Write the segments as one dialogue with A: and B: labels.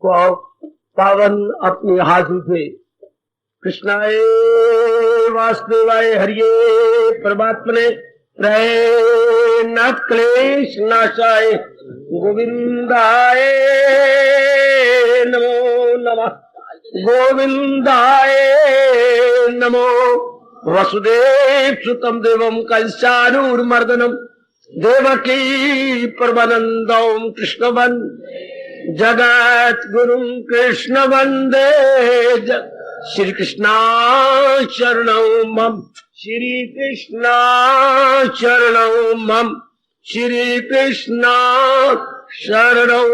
A: पावन अपनी हाथों से कृष्णाय वासुदेवाय हरिये परमात्मने रहे न क्लेश नाशाय गोविंदाय नमो नमः गोविंदाय नमो वसुदेव सुतम देवम कंसानूरमर्दनम देवकी परमानंदम कृष्ण वंदे जगत गुरु कृष्ण वंदे श्री कृष्णा शरणं मम श्री कृष्णा शरणं मम श्री कृष्णा शरणं।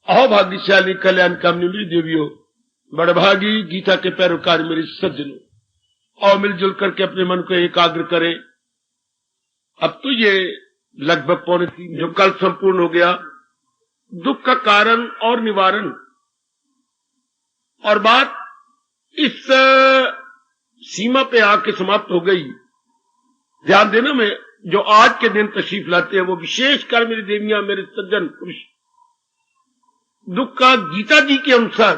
A: अभाग्यशाली कल्याण कामनी देवियों, बड़भागी गीता के पैरोकार मेरे सज्जनों, और मिलजुल करके अपने मन को एकाग्र करें। अब तो ये लगभग 2:45 जो कल संपूर्ण हो गया, दुख का कारण और निवारण, और बात इस सीमा पे आके समाप्त हो गई। ध्यान देना, मैं जो आज के दिन तशरीफ लाते हैं वो विशेषकर मेरी देवियां, मेरे सज्जन पुरुष, दुख का गीता जी के अनुसार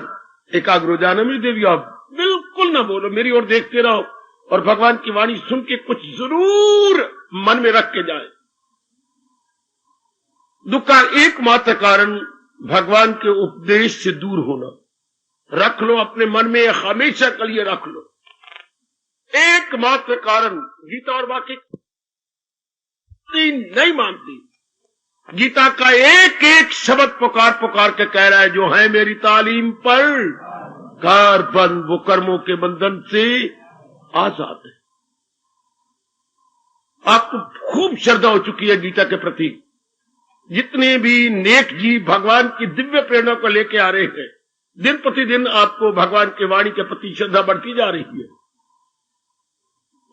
A: एकाग्र हो जाना। मेरी देवियों, आप बिल्कुल ना बोलो, मेरी ओर देखते रहो और भगवान की वाणी सुन के कुछ जरूर मन में रख के जाए। दुख का एकमात्र कारण भगवान के उपदेश से दूर होना। रख लो अपने मन में, हमेशा के लिए रख लो। एकमात्र कारण गीता और बाकी नहीं मानती। गीता का एक एक शब्द पुकार पुकार के कह रहा है, जो है मेरी तालीम पर कार बंद, वो कर्मों के बंधन से आजाद है। आपको खूब श्रद्धा हो चुकी है गीता के प्रति। जितने भी नेक जी भगवान की दिव्य प्रेरणा को लेके आ रहे हैं, दिन प्रतिदिन आपको भगवान की वाणी के प्रति श्रद्धा बढ़ती जा रही है।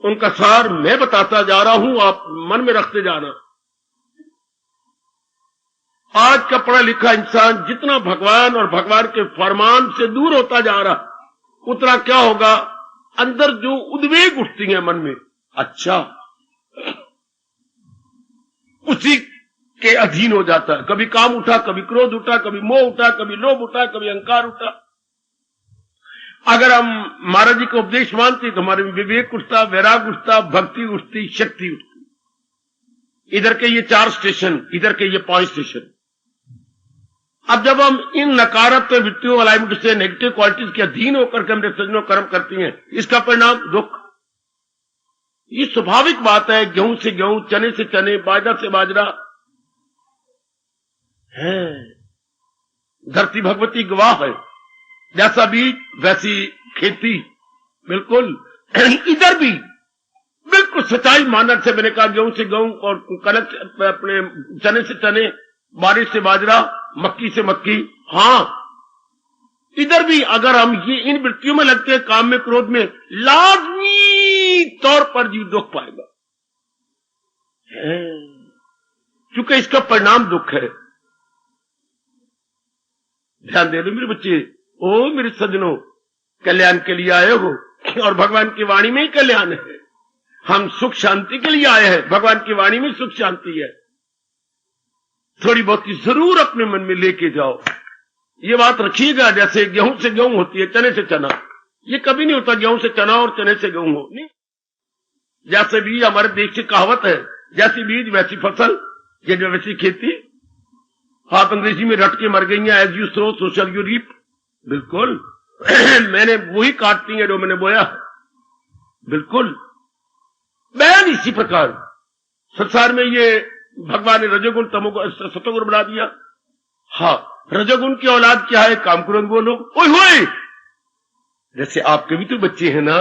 A: उनका सार मैं बताता जा रहा हूं, आप मन में रखते जाना। आज का पढ़ा लिखा इंसान जितना भगवान और भगवान के फरमान से दूर होता जा रहा, उतना क्या होगा, अंदर जो उद्वेग उठती है मन में, अच्छा उसी के अधीन हो जाता है। कभी काम उठा, कभी क्रोध उठा, कभी मोह उठा, कभी लोभ उठा, कभी अहंकार उठा। अगर हम महाराज जी का उपदेश मानते तो हमारे विवेक उठता, वैराग उठता, भक्ति उठती, शक्ति उठती। इधर के ये 4 स्टेशन, इधर के ये 5 स्टेशन। अब जब हम इन नकारात्मक वृत्तियों अलाइनमेंट से, नेगेटिव क्वालिटीज के अधीन होकर के हमने सज्जनों कर्म करती हैं, इसका परिणाम दुख। ये स्वाभाविक बात है। गेहूं से गेहूं, चने से चने, बाजरा से बाजरा है। धरती भगवती गवाह है, जैसा बीज वैसी खेती। बिल्कुल इधर भी बिल्कुल सच्चाई मानक से मैंने कहा, गेहूं से गेहूं और कनक अपने चने से चने, बारिश से बाजरा, मक्की से मक्की। हां, इधर भी अगर हम ये इन वृत्तियों में लगते हैं, काम में, क्रोध में, लाजमी तौर पर जीव दुख पाएगा, क्योंकि इसका परिणाम दुख है। ध्यान दे लो मेरे बच्चे, ओ मेरे सज्जनों, कल्याण के लिए आए हो और भगवान की वाणी में ही कल्याण है। हम सुख शांति के लिए आए हैं, भगवान की वाणी में सुख शांति है। थोड़ी बहुत जरूर अपने मन में लेके जाओ। ये बात रखिएगा, जैसे गेहूं से गेहूं होती है, चने से चना, ये कभी नहीं होता गेहूं से चना और चने से गेहूं हो। नहीं, जैसे भी हमारे देश की कहावत है, जैसी बीज वैसी फसल, ये जो वैसी खेती। आप अंग्रेजी में रट के मर गई हैं, as you sow so shall you reap. बिल्कुल मैंने वही काटती है जो मैंने बोया। बिल्कुल बयान इसी प्रकार। संसार में ये भगवान ने रजोगुण तमोगुण सतोगुण बना दिया। हाँ, रजोगुण की औलाद क्या है, काम क्रोध बोलो, ओए होए। जैसे आपके भी तो बच्चे हैं ना,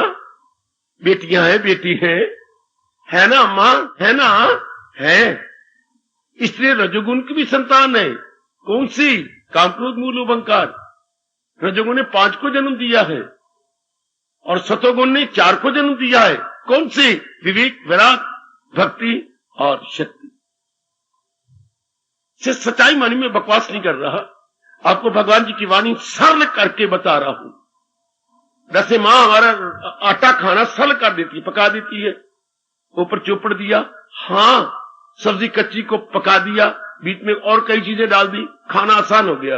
A: बेटियां हैं, बेटी है ना अम्मा, है ना, है। इसलिए रजोगुण की भी संतान है। कौन सी? काम क्रोध मूल अहंकार। रजोगुण ने 5 को जन्म दिया है और सतोगुण ने 4 को जन्म दिया है। कौन सी? विवेक, वैराग, भक्ति और शक्ति। से सच्चाई मानी में बकवास नहीं कर रहा, आपको भगवान जी की वाणी सरल करके बता रहा हूं। जैसे मां हमारा आटा खाना सरल कर देती है, पका देती है, ऊपर चौपड़ दिया। हां, सब्जी कच्ची को पका दिया, बीच में और कई चीजें डाल दी, खाना आसान हो गया।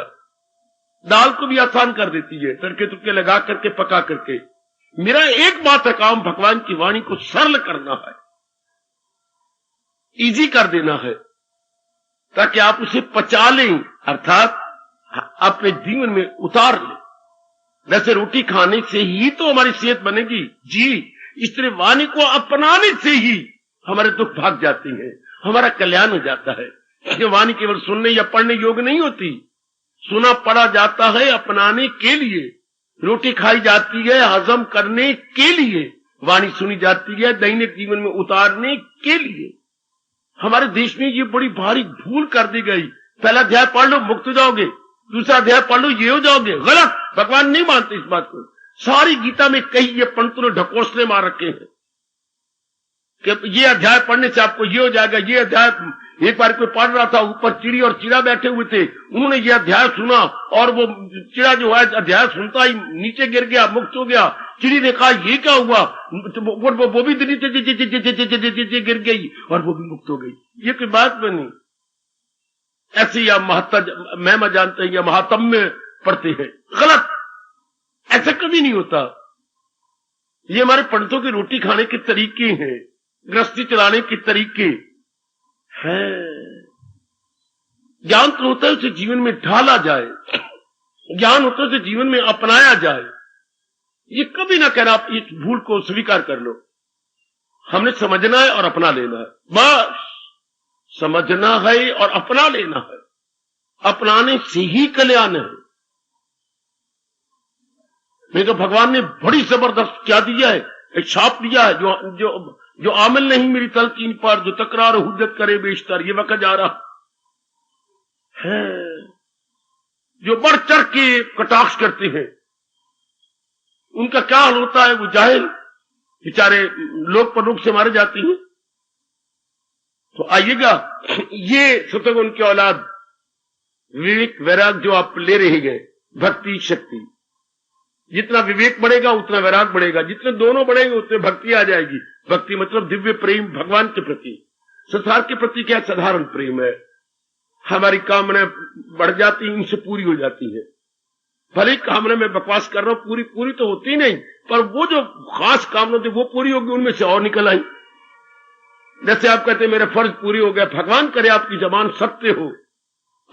A: दाल को भी आसान कर देती है, तड़के तुड़के लगा करके पका करके। मेरा एक मात्र काम भगवान की वाणी को सरल करना है, इजी कर देना है, ताकि आप उसे पचा लें, अर्थात अपने जीवन में उतार लें। वैसे रोटी खाने से ही तो हमारी सेहत बनेगी जी, इस तरह वाणी को अपनाने से ही हमारे दुख भाग जाते हैं, हमारा कल्याण हो जाता है। ये वाणी केवल सुनने या पढ़ने योग्य नहीं होती, सुना पढ़ा जाता है अपनाने के लिए। रोटी खाई जाती है हजम करने के लिए, वाणी सुनी जाती है दैनिक जीवन में उतारने के लिए। हमारे देश में ये बड़ी भारी भूल कर दी गई। पहला अध्याय पढ़ लो मुक्त हो जाओगे, दूसरा अध्याय पढ़ लो ये हो जाओगे। गलत, भगवान नहीं मानते इस बात को। सारी गीता में कई ये पंडितों ने ढकोसले मार रखे हैं कि ये अध्याय पढ़ने से आपको ये हो जाएगा, ये अध्याय। एक बार कोई पढ़ रहा था, ऊपर चिड़ी और चिड़ा बैठे हुए थे, उन्होंने ये अध्याय सुना और वो चिड़ा जो है अध्याय सुनता ही नीचे गिर गया, मुक्त हो गया। चिड़ी ने कहा ये क्या हुआ, वो भी नीचे गिर गई और वो भी मुक्त हो गई। ये कोई बात बनी? ऐसे या महिमा जानते हैं या महात्म्य पढ़ते हैं, गलत, ऐसा कभी नहीं होता। ये हमारे पंडितों के रोटी खाने के तरीके हैं, गृहस्थी चलाने के तरीके हैं। ज्ञान तो होता है उसे जीवन में ढाला जाए, ज्ञान होता है उसे जीवन में अपनाया जाए। ये कभी ना कहना आप इस भूल को स्वीकार कर लो। हमने समझना है और अपना लेना है, बस समझना है और अपना लेना है। अपनाने से ही कल्याण है। नहीं तो भगवान ने बड़ी जबरदस्त क्या दिया है, एक शाप दिया है, जो आमिल नहीं मेरी तलकीन पर, जो तकरार हुज्जत करे बेशतर, ये वक्त जा रहा है। जो बढ़ चढ़ के कटाक्ष करते हैं उनका क्या हाल होता है, वो जाहिल बेचारे लोग परलोक से मारे जाते हैं। तो आइएगा, ये सतगुण की औलाद विवेक वैराग जो आप ले रहे हैं, भक्ति शक्ति, जितना विवेक बढ़ेगा उतना वैराग बढ़ेगा, जितने दोनों बढ़ेंगे उतने भक्ति आ जाएगी। भक्ति मतलब दिव्य प्रेम भगवान के प्रति। संसार के प्रति क्या साधारण प्रेम है, हमारी कामना बढ़ जाती है, इनसे पूरी हो जाती है। भले कामना में बकवास कर रहा हूं, पूरी तो होती नहीं, पर वो जो खास कामना थी वो पूरी होगी, उनमें से और निकल आई। जैसे आप कहते हैं मेरा फर्ज पूरी हो गया, भगवान करे आपकी जबान सत्य हो,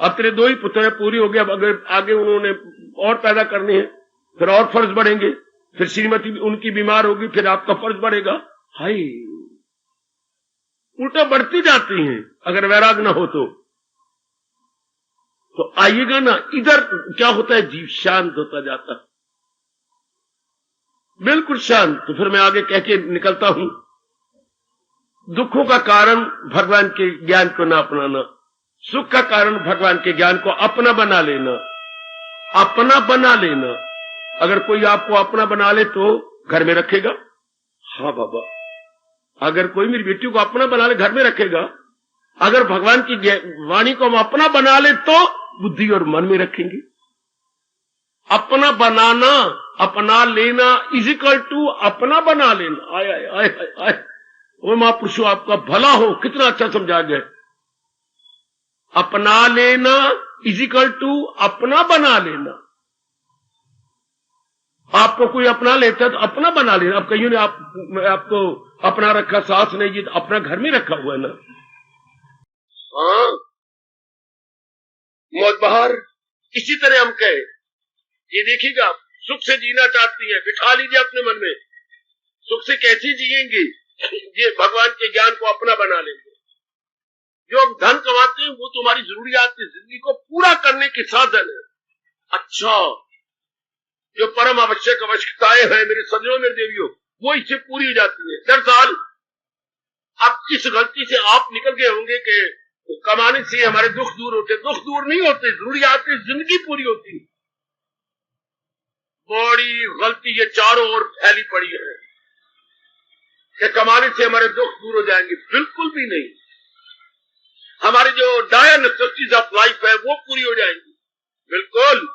A: अब तेरे 2 ही पुत्र है, पूरी हो गया, अगर आगे उन्होंने और पैदा करने हैं फिर और फर्ज बढ़ेंगे, फिर श्रीमती उनकी बीमार होगी, फिर आपका फर्ज बढ़ेगा। हाय, उल्टा बढ़ती जाती हैं अगर वैराग ना हो तो आइएगा ना, इधर क्या होता है, जीव शांत होता जाता, बिल्कुल शांत। तो फिर मैं आगे कह के निकलता हूं, दुखों का कारण भगवान के ज्ञान को ना अपनाना, सुख का कारण भगवान के ज्ञान को अपना बना लेना, अपना बना लेना। अगर कोई आपको अपना बना ले तो घर में रखेगा, हाँ बाबा। अगर कोई मेरी बेटी को अपना बना ले घर में रखेगा। अगर भगवान की वाणी को हम अपना बना ले तो बुद्धि और मन में रखेंगे। अपना बनाना, अपना लेना इज इक्वल टू अपना बना लेना। आय आय आय आय आय, वो महापुरुषों आपका भला हो, कितना अच्छा समझा गया। अपना लेना इज इक्वल टू अपना बना लेना। आपको कोई अपना लेता है तो अपना बना लेना। अब कहीं ने आपको अपना रखा, सास ने ये अपना घर में रखा हुआ है ना। हाँ, मौत बाहर। इसी तरह हम कहे, ये देखिएगा, सुख से जीना चाहती है, बिठा लीजिए अपने मन में, सुख से कैसे जिएंगे, ये भगवान के ज्ञान को अपना बना लेंगे। जो हम धन कमाते हैं वो तुम्हारी जरूरियात की जिंदगी को पूरा करने के साधन है। अच्छा, जो परम आवश्यक आवश्यकताएं हैं मेरे सज्जनों मेरे देवियों, वो इससे पूरी हो जाती है। दरअसल अब इस गलती से आप निकल गए होंगे कि कमाने से हमारे दुख दूर होते। दुख दूर नहीं होते, जरूरियात की जिंदगी पूरी होती है। बड़ी गलती ये चारों ओर फैली पड़ी है कि कमाने से हमारे दुख दूर हो जाएंगे। बिल्कुल भी नहीं। हमारी जो डायर नेसेसिटीज ऑफ लाइफ है वो पूरी हो जाएंगी, बिल्कुल।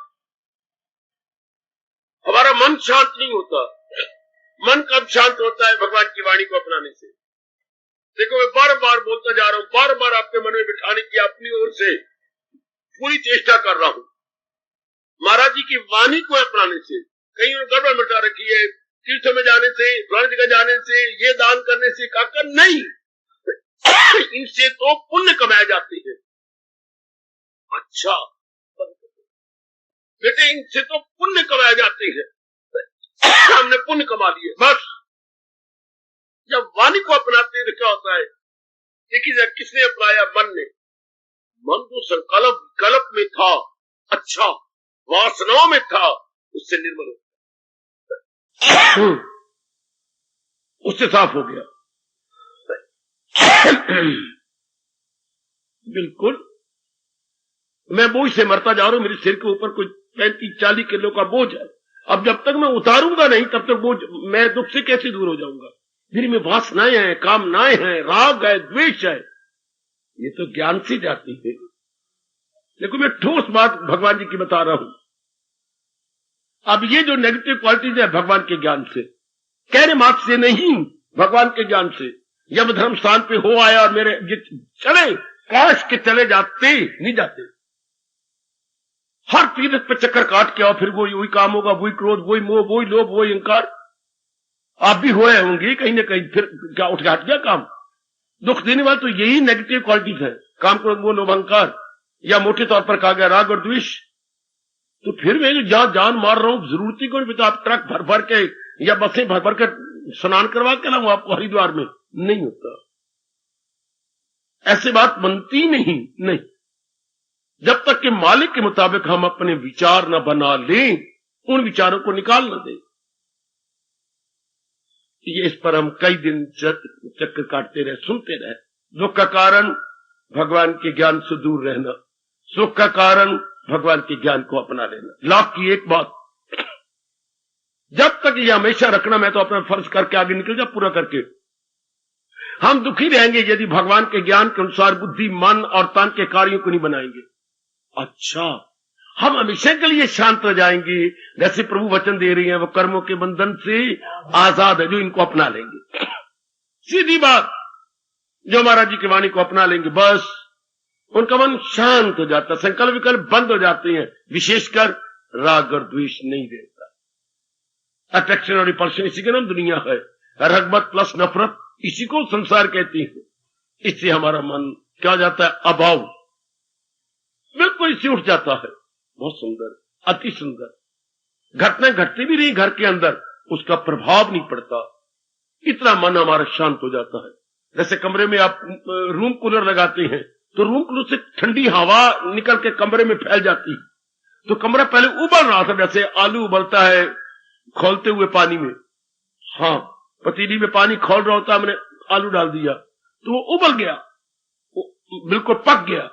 A: हमारा मन शांत नहीं होता। मन कब शांत होता है? भगवान की वाणी को अपनाने से। देखो मैं बार बार बोलता जा रहा हूं, बार बार आपके मन में बिठाने की अपनी ओर से पूरी चेष्टा कर रहा हूं। महाराज जी की वाणी को अपनाने से, कहीं उन्होंने गड़बड़ मिटा रखी है, तीर्थों में जाने से, फलानी जगह जाने से, ये दान करने से, काकर नहीं, इनसे तो पुण्य कमाए जाते हैं। अच्छा बेटे, इनसे तो पुण्य कमाए जाते हैं, हमने पुण्य कमा लिए। बस जब वाणी को अपनाते हैं तो क्या होता है? देखिए किसने अपनाया? मन ने। मन तो संकल्प विकल्प में था, अच्छा वासनाओं में था, उससे निर्मल हो गया, उससे साफ हो गया। बिल्कुल मैं बोझ से मरता जा रहा हूं, मेरे सिर के ऊपर कोई 35-40 किलो का बोझ है। अब जब तक मैं उतारूंगा नहीं तब तक बोझ, मैं दुख से कैसे दूर हो जाऊंगा? मेरे में वासनाएं हैं, कामनाएं हैं, राग है, द्वेष है, ये तो ज्ञान से जाती है। देखो मैं ठोस बात भगवान जी की बता रहा हूं। अब ये जो नेगेटिव क्वालिटीज है भगवान के ज्ञान से, कहने मात्र से नहीं, भगवान के ज्ञान से। जब धर्म स्थान पे हो आया और मेरे चले, काश के चले जाते, नहीं जाते। हर तीर्थ पे चक्कर काट के आओ, फिर वही काम होगा, वही क्रोध, वही मोह, वही लोभ, वही अहंकार। आप भी हुए होंगे कहीं ना कहीं, फिर क्या उठ हट गया काम? दुख देने वाले तो यही नेगेटिव क्वालिटीज है, काम, क्रोध, मोह, लोभ, अहंकार, या मोटे तौर पर कहा गया राग और द्वेष। तो फिर मैं जहां जान मार रहा हूं, जरूरती को नहीं, आप ट्रक भर भर के या बसें भर भर के स्नान करवा के लाऊं आपको हरिद्वार में, नहीं होता। ऐसे बात बनती नहीं। जब तक कि मालिक के मुताबिक हम अपने विचार न बना लें, उन विचारों को निकाल न दें। ये इस पर हम कई दिन चक्कर काटते रहे, सुनते रहे। दुख का कारण भगवान के ज्ञान से दूर रहना, सुख का कारण भगवान के ज्ञान को अपना लेना। लाभ की एक बात, जब तक ये हमेशा रखना, मैं तो अपना फर्ज करके आगे निकल जा, पूरा करके। हम दुखी रहेंगे यदि भगवान के ज्ञान के अनुसार बुद्धि, मन और तन के कार्यों को नहीं बनाएंगे। अच्छा, हम हमेशा के लिए शांत रह जाएंगे, जैसे प्रभु वचन दे रही हैं, वो कर्मों के बंधन से आजाद है जो इनको अपना लेंगे। सीधी बात, जो महाराज जी की वाणी को अपना लेंगे, बस उनका मन शांत हो जाता, संकल्प विकल्प बंद हो जाते हैं, विशेषकर राग और द्वेष नहीं रहता। अट्रैक्शन और रिपल्शन, इसी का नाम दुनिया है। रगबत प्लस नफरत, इसी को संसार कहती है। इससे हमारा मन क्या हो जाता है? अभाव, बिल्कुल इससे उठ जाता है। बहुत सुंदर, अति सुंदर। घटना घटती भी नहीं घर के अंदर, उसका प्रभाव नहीं पड़ता, इतना मन हमारा शांत हो जाता है। जैसे कमरे में आप रूम कूलर लगाते हैं, तो रूम कूलर से ठंडी हवा निकल के कमरे में फैल जाती है, तो कमरा पहले उबल रहा था, जैसे आलू उबलता है खोलते हुए पानी में। हाँ, पतीली में पानी खोल रहा होता, हमने आलू डाल दिया तो वो उबल गया, वो बिल्कुल पक गया।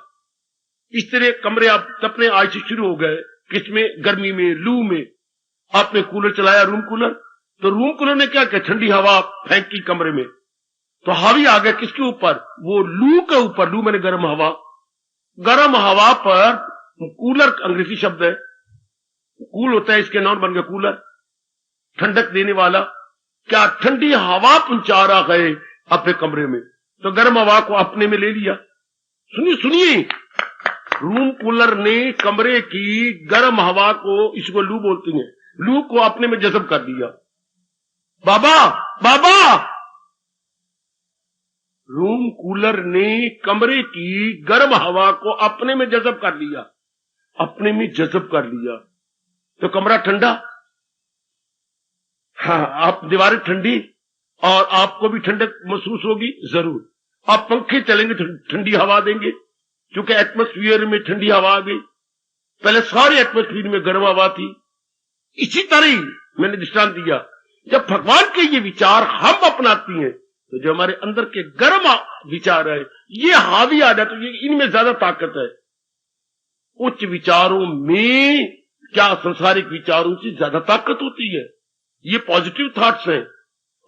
A: इस तरह कमरे आप तपने आज से शुरू हो गए, किसमें? गर्मी में, लू में। आपने कूलर चलाया, रूम कूलर, तो रूम कूलर ने क्या किया? ठंडी हवा फेंकी कमरे में, तो हावी आ गया किसके ऊपर? वो लू के ऊपर। लू मैंने गर्म हवा, गर्म हवा पर कूलर अंग्रेजी शब्द है, कूल होता है, इसके नाम बन गया कूलर, ठंडक देने वाला। क्या ठंडी हवा पहुंचा रहा है अपने कमरे में, तो गर्म हवा को अपने में ले लिया। सुनिए, रूम कूलर ने कमरे की गर्म हवा को, इसको लू बोलती हैं, लू को अपने में जज़ब कर दिया। बाबा, रूम कूलर ने कमरे की गर्म हवा को अपने में जज़ब कर लिया, अपने में जज़ब कर लिया, तो कमरा ठंडा। हाँ, आप दीवारें ठंडी और आपको भी ठंडक महसूस होगी जरूर। आप पंखे चलेंगे, ठंडी हवा देंगे, क्योंकि एटमॉस्फेयर में ठंडी हवा आ गई। पहले सारे एटमॉस्फेयर में गर्म हवा थी। इसी तरह ही मैंने दृष्टांत दिया, जब भगवान के ये विचार हम अपनाती हैं, तो जो हमारे अंदर के गर्म विचार है ये हावी आ जाते, तो इनमें ज्यादा ताकत है। उच्च विचारों में क्या संसारिक विचारों से ज्यादा ताकत होती है। ये पॉजिटिव थॉट्स हैं,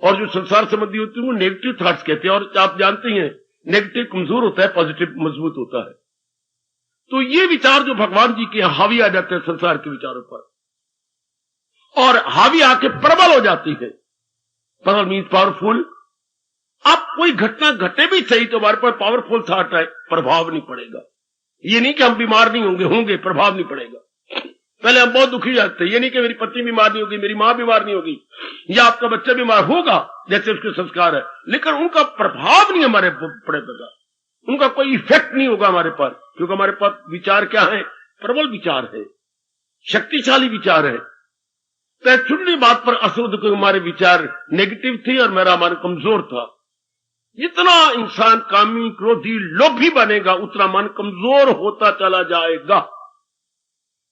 A: और जो संसार संबंधी होती है वो नेगेटिव थॉट्स कहते हैं। और आप जानते हैं नेगेटिव कमजोर होता है, पॉजिटिव मजबूत होता है। तो ये विचार जो भगवान जी के हावी आ जाते हैं संसार के विचारों पर, और हावी आके प्रबल हो जाती है। प्रबल मीन्स पावरफुल। अब कोई घटना घटे भी सही तो हमारे पर पावरफुल थॉट है, प्रभाव नहीं पड़ेगा। ये नहीं कि हम बीमार नहीं होंगे, प्रभाव नहीं पड़ेगा। पहले हम बहुत दुखी जाते हैं, ये नहीं कि मेरी पत्नी बीमार नहीं होगी, मेरी मां बीमार नहीं होगी, या आपका बच्चा बीमार होगा जैसे उसके संस्कार है, लेकिन उनका प्रभाव नहीं हमारे पड़ेगा, उनका कोई इफेक्ट नहीं होगा हमारे पर, क्योंकि हमारे पास विचार क्या है? प्रबल विचार है, शक्तिशाली विचार है। तो छोटी बात पर असर, क्योंकि हमारे विचार नेगेटिव थे और मेरा मन कमजोर था। जितना इंसान कामी, क्रोधी, लोभी बनेगा उतना मन कमजोर होता चला जाएगा।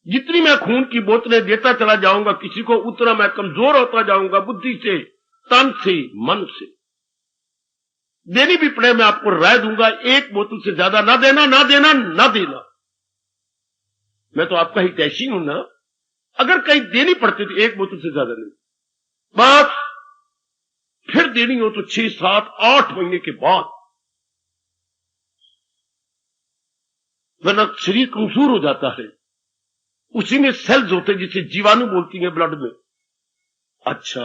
A: जितनी मैं खून की बोतलें देता चला जाऊंगा किसी को, उतना मैं कमजोर होता जाऊंगा, बुद्धि से, तन से, मन से। देनी भी पड़े मैं आपको राय दूंगा, एक बोतल से ज्यादा ना देना, ना देना, ना देना। मैं तो आपका हितैषी हूं ना, अगर कहीं देनी पड़ती तो एक बोतल से ज्यादा नहीं, बस फिर देनी हो तो 6, 7, 8 महीने के बाद, वरना शरीर कमजोर हो जाता है। उसी में सेल्स होते हैं जिसे जीवाणु बोलती हैं ब्लड में। अच्छा,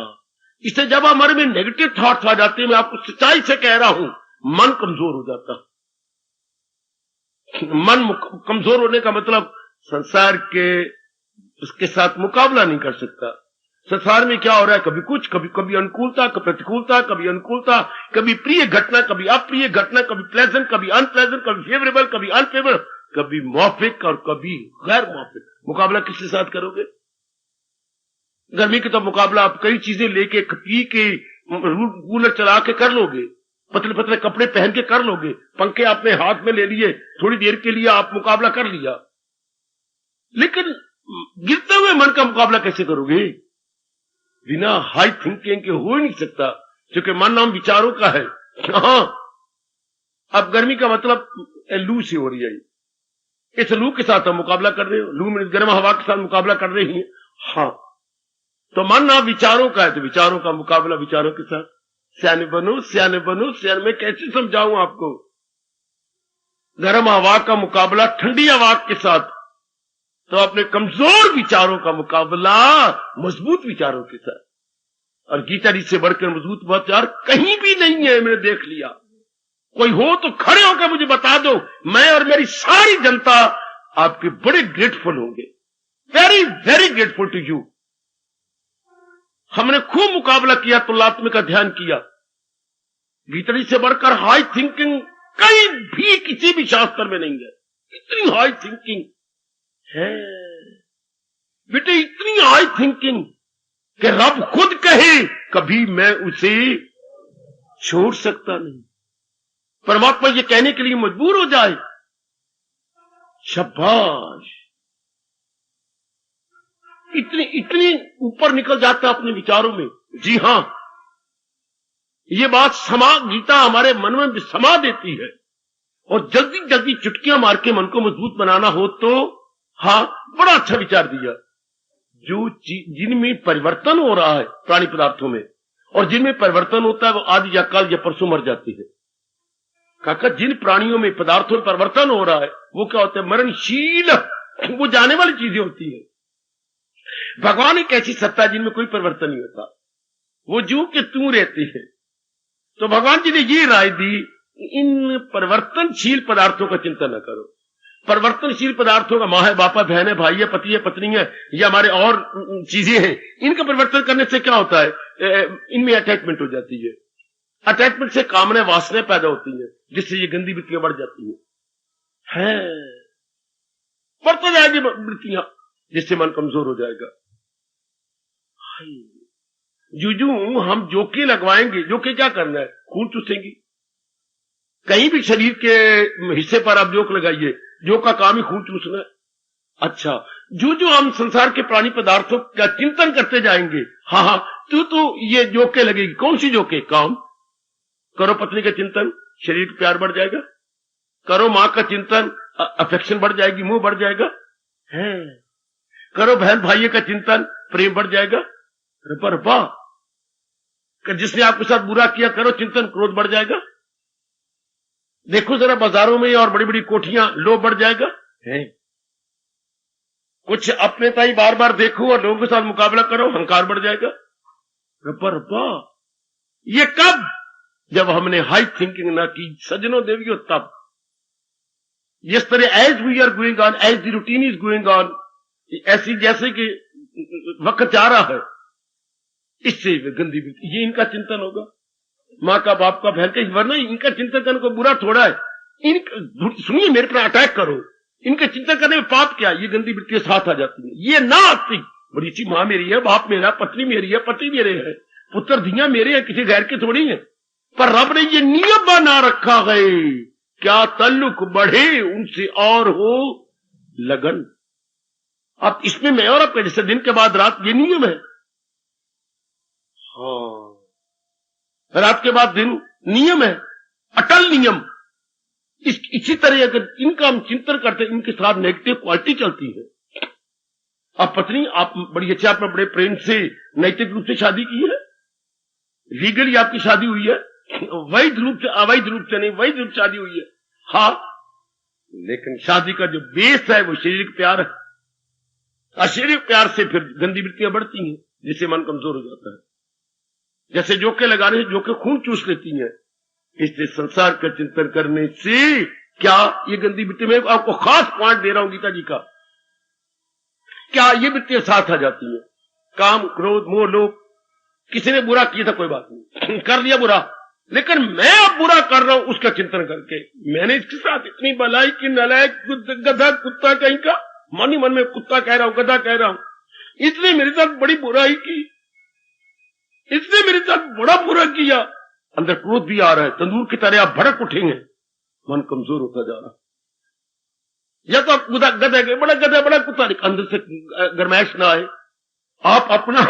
A: इससे जब हमारे में नेगेटिव थॉट्स आ जाते हैं, मैं आपको सच्चाई से कह रहा हूं, मन कमजोर हो जाता। मन कमजोर होने का मतलब संसार के उसके साथ मुकाबला नहीं कर सकता। संसार में क्या हो रहा है? कभी कुछ, कभी अनुकूलता, कभी प्रतिकूलता, कभी अनुकूलता, कभी प्रिय घटना, कभी अप्रिय घटना, कभी प्लेजेंट, कभी अनप्लेजेंट, कभी फेवरेबल, कभी अनफेवरेबल, कभी मौफिक और कभी गैर मौफिक। मुकाबला किसके साथ करोगे? गर्मी के तो मुकाबला आप कई चीजें लेके पी के कूलर चला के कर लोगे, पतले पतले कपड़े पहन के कर लोगे, पंखे आपने हाथ में ले लिए, थोड़ी देर के लिए आप मुकाबला कर लिया, लेकिन गिरते हुए मन का मुकाबला कैसे करोगे? बिना हाई थिंकिंग के हो ही नहीं सकता, क्योंकि मन नाम विचारों का है। हाँ, अब गर्मी का मतलब लू से हो रही है, इस लू के साथ हम मुकाबला कर रहे हो, लू में गर्म हवा के साथ मुकाबला कर रहे हैं। हाँ, तो मन नाम विचारों का है, तो विचारों का मुकाबला विचारों के साथ। सियाने बनो, सियाने बनो, सियाने में कैसे समझाऊं आपको? गर्म हवा का मुकाबला ठंडी हवा के साथ, तो अपने कमजोर विचारों का मुकाबला मजबूत विचारों के साथ। और गीता जी से बढ़कर मजबूत विचार कहीं भी नहीं है, मैंने देख लिया। कोई हो तो खड़े होकर मुझे बता दो, मैं और मेरी सारी जनता आपके बड़े ग्रेटफुल होंगे। Very very grateful to you. हमने खूब मुकाबला किया, तुलनात्मक का ध्यान किया। गीता जी से बढ़कर हाई थिंकिंग कहीं भी किसी भी शास्त्र में नहीं है। इतनी हाई थिंकिंग है बेटे, इतनी हाई थिंकिंग कि रब खुद कहे कभी मैं उसे छोड़ सकता नहीं। परमात्मा ये कहने के लिए मजबूर हो जाए, शाबाश। इतनी ऊपर निकल जाता अपने विचारों में। जी हां, ये बात गीता हमारे मन में समा देती है। और जल्दी जल्दी चुटकियां मार के मन को मजबूत बनाना हो तो हाँ, बड़ा अच्छा विचार दिया। जो जिनमें परिवर्तन हो रहा है प्राणी पदार्थों में, और जिनमें परिवर्तन होता है वो आज या कल या परसों मर जाती है। काका, जिन प्राणियों में पदार्थों में परिवर्तन हो रहा है वो क्या होता है? मरणशील, वो जाने वाली चीजें होती है। भगवान एक ऐसी सत्ता है जिनमें कोई परिवर्तन नहीं होता, वो जो के तू रहती है। तो भगवान जी ने ये राय दी, इन परिवर्तनशील पदार्थों का चिंता न करो। परिवर्तनशील पदार्थों का माँ है, बापा, बहन है, भाई है, पति है, पत्नी है, या हमारे और चीजें हैं, इनका परिवर्तन करने से क्या होता है? इनमें अटैचमेंट हो जाती है। अटैचमेंट से कामना, वासनाएं पैदा होती है, जिससे ये गंदी वृत्तियां बढ़ जाती है। बढ़ते जाएगी वृत्तियां, जिससे मन कमजोर हो जाएगा। जू हम जोके लगवाएंगे, जोके क्या करना है? खून चूसेंगी। कहीं भी शरीर के हिस्से पर आप जोक लगाइए, जो का काम ही खून चूसना है। अच्छा, जो हम संसार के प्राणी पदार्थों का चिंतन करते जाएंगे, हाँ, तो ये जोके लगेगी। कौन सी जोके? काम करो, पत्नी का चिंतन, शरीर का प्यार बढ़ जाएगा। करो मां का चिंतन, अफेक्शन बढ़ जाएगी, मुंह बढ़ जाएगा। है, करो बहन भाई का चिंतन, प्रेम बढ़ जाएगा। रब्बा, जिसने आपके साथ बुरा किया, करो चिंतन, क्रोध बढ़ जाएगा। देखो जरा बाजारों में और बड़ी बड़ी कोठियां, लोभ बढ़ जाएगा। है, कुछ अपने ताई बार बार देखो और लोगों के साथ मुकाबला करो, अहंकार बढ़ जाएगा। रब्बा, ये कब? जब हमने हाई थिंकिंग ना की सज्जनों देवियों, तब जिस तरह as we are going on, as the routine is going on, ऐसी जैसे कि वक्त जा रहा है, इससे गंदी ये इनका चिंतन होगा, माँ का बाप का बहन का, वरना इनका चिंतन करने को बुरा थोड़ा है। सुनिए, मेरे पर अटैक करो, इनके चिंतन करने में पाप क्या? ये गंदी वृत्तियां साथ आ जाती है। ये ना आती, बड़ी सी माँ मेरी है, बाप मेरा, पत्नी मेरी है, पति मेरे है, पुत्र धिया मेरे हैं, किसी गैर के थोड़ी है। पर रब ने ये नियम बना रखा है, क्या ताल्लुक बढ़े उनसे और हो लगन। अब इसमें मैं और आपका जैसे दिन के बाद रात, ये नियम है। हाँ, रात के बाद दिन नियम है, अटल नियम। इसी तरह अगर इनका हम चिंतन करते हैं, इनके साथ नेगेटिव क्वालिटी चलती है। अब पत्नी आप बड़ी अच्छी, आपने बड़े प्रेम से नैतिक रूप से शादी की है, लीगली आपकी शादी हुई है, वैध रूप से, अवैध रूप से नहीं, वैध रूप से शादी हुई है। हाँ, लेकिन शादी का जो बेस है वो शारीरिक प्यार है। अशारीरिक प्यार से फिर गंदी वृत्तियां बढ़ती हैं, जिससे मन कमजोर हो जाता है। जैसे जोके लगाने से जोके खून चूस लेती हैं, इसलिए संसार का चिंतन करने से क्या ये गंदी वृत्ति, मैं आपको खास पॉइंट दे रहा हूं गीता जी का, क्या ये वृत्तियां साथ आ जाती है। काम, क्रोध, मोह, लोभ, किसी ने बुरा किया था, कोई बात नहीं, कर लिया बुरा, लेकिन मैं अब बुरा कर रहा हूं उसका चिंतन करके, मैंने इसके साथ इतनी भलाई की, नलायक गधा कुत्ता कहीं का, मन ही मन में कुत्ता कह रहा हूं, गधा कह रहा हूं, इसने मेरे साथ बड़ी बुराई की, इसने मेरे साथ बड़ा बुरा किया, अंदर क्रोध भी आ रहा है, तंदूर की तरह आप भड़क उठेंगे, मन कमजोर होता जा रहा। या तो आप गधा के बड़ा गधा, बड़ा कुत्ता, अंदर से गरमाइश ना आए, आप अपना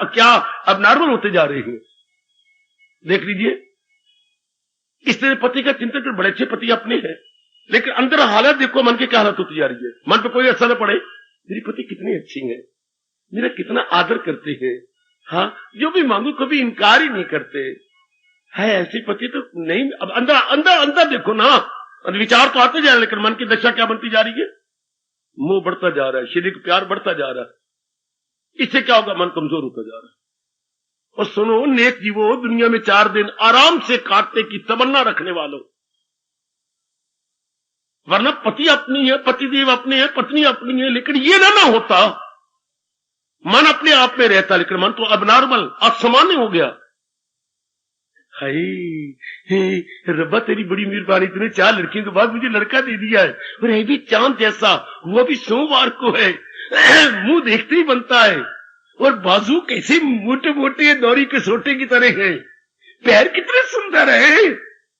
A: क्या अब नॉर्मल होते जा रहे हैं। देख लीजिए, इस तरह पति का चिंतन कर, बड़े अच्छे पति अपने हैं, लेकिन अंदर हालत देखो, मन की क्या हालत होती जा रही है। मन पे कोई असर न पड़े, मेरी पति कितनी अच्छी है, मेरा कितना आदर करते हैं, हाँ, जो भी मांगू कभी इनकार ही नहीं करते है, ऐसे पति तो नहीं। अब अंदर अंदर अंदर देखो ना, विचार तो आते जा रहे हैं, लेकिन मन की दशा क्या बनती जा रही है, मोह बढ़ता जा रहा है, शारीरिक प्यार बढ़ता जा रहा है, इससे क्या होगा, मन कमजोर होता जा रहा है। और सुनो नेक जीवो, दुनिया में 4 दिन आराम से काटने की तमन्ना रखने वालों, वरना पति अपनी है, पतिदेव अपने हैं, पत्नी अपनी है, लेकिन ये ना होता, मन अपने आप में रहता, लेकिन मन तो अब नॉर्मल, असामान्य हो गया। हाय रब्बा तेरी बड़ी मेहरबानी, तूने 4 लड़कियों के बाद मुझे लड़का दे दिया है, और ये भी चांद जैसा, वो भी सोमवार को है, मुंह देखते ही बनता है, और बाजू कैसे मोटे मोटे दौरी के सोटे की तरह है, पैर कितने सुंदर है।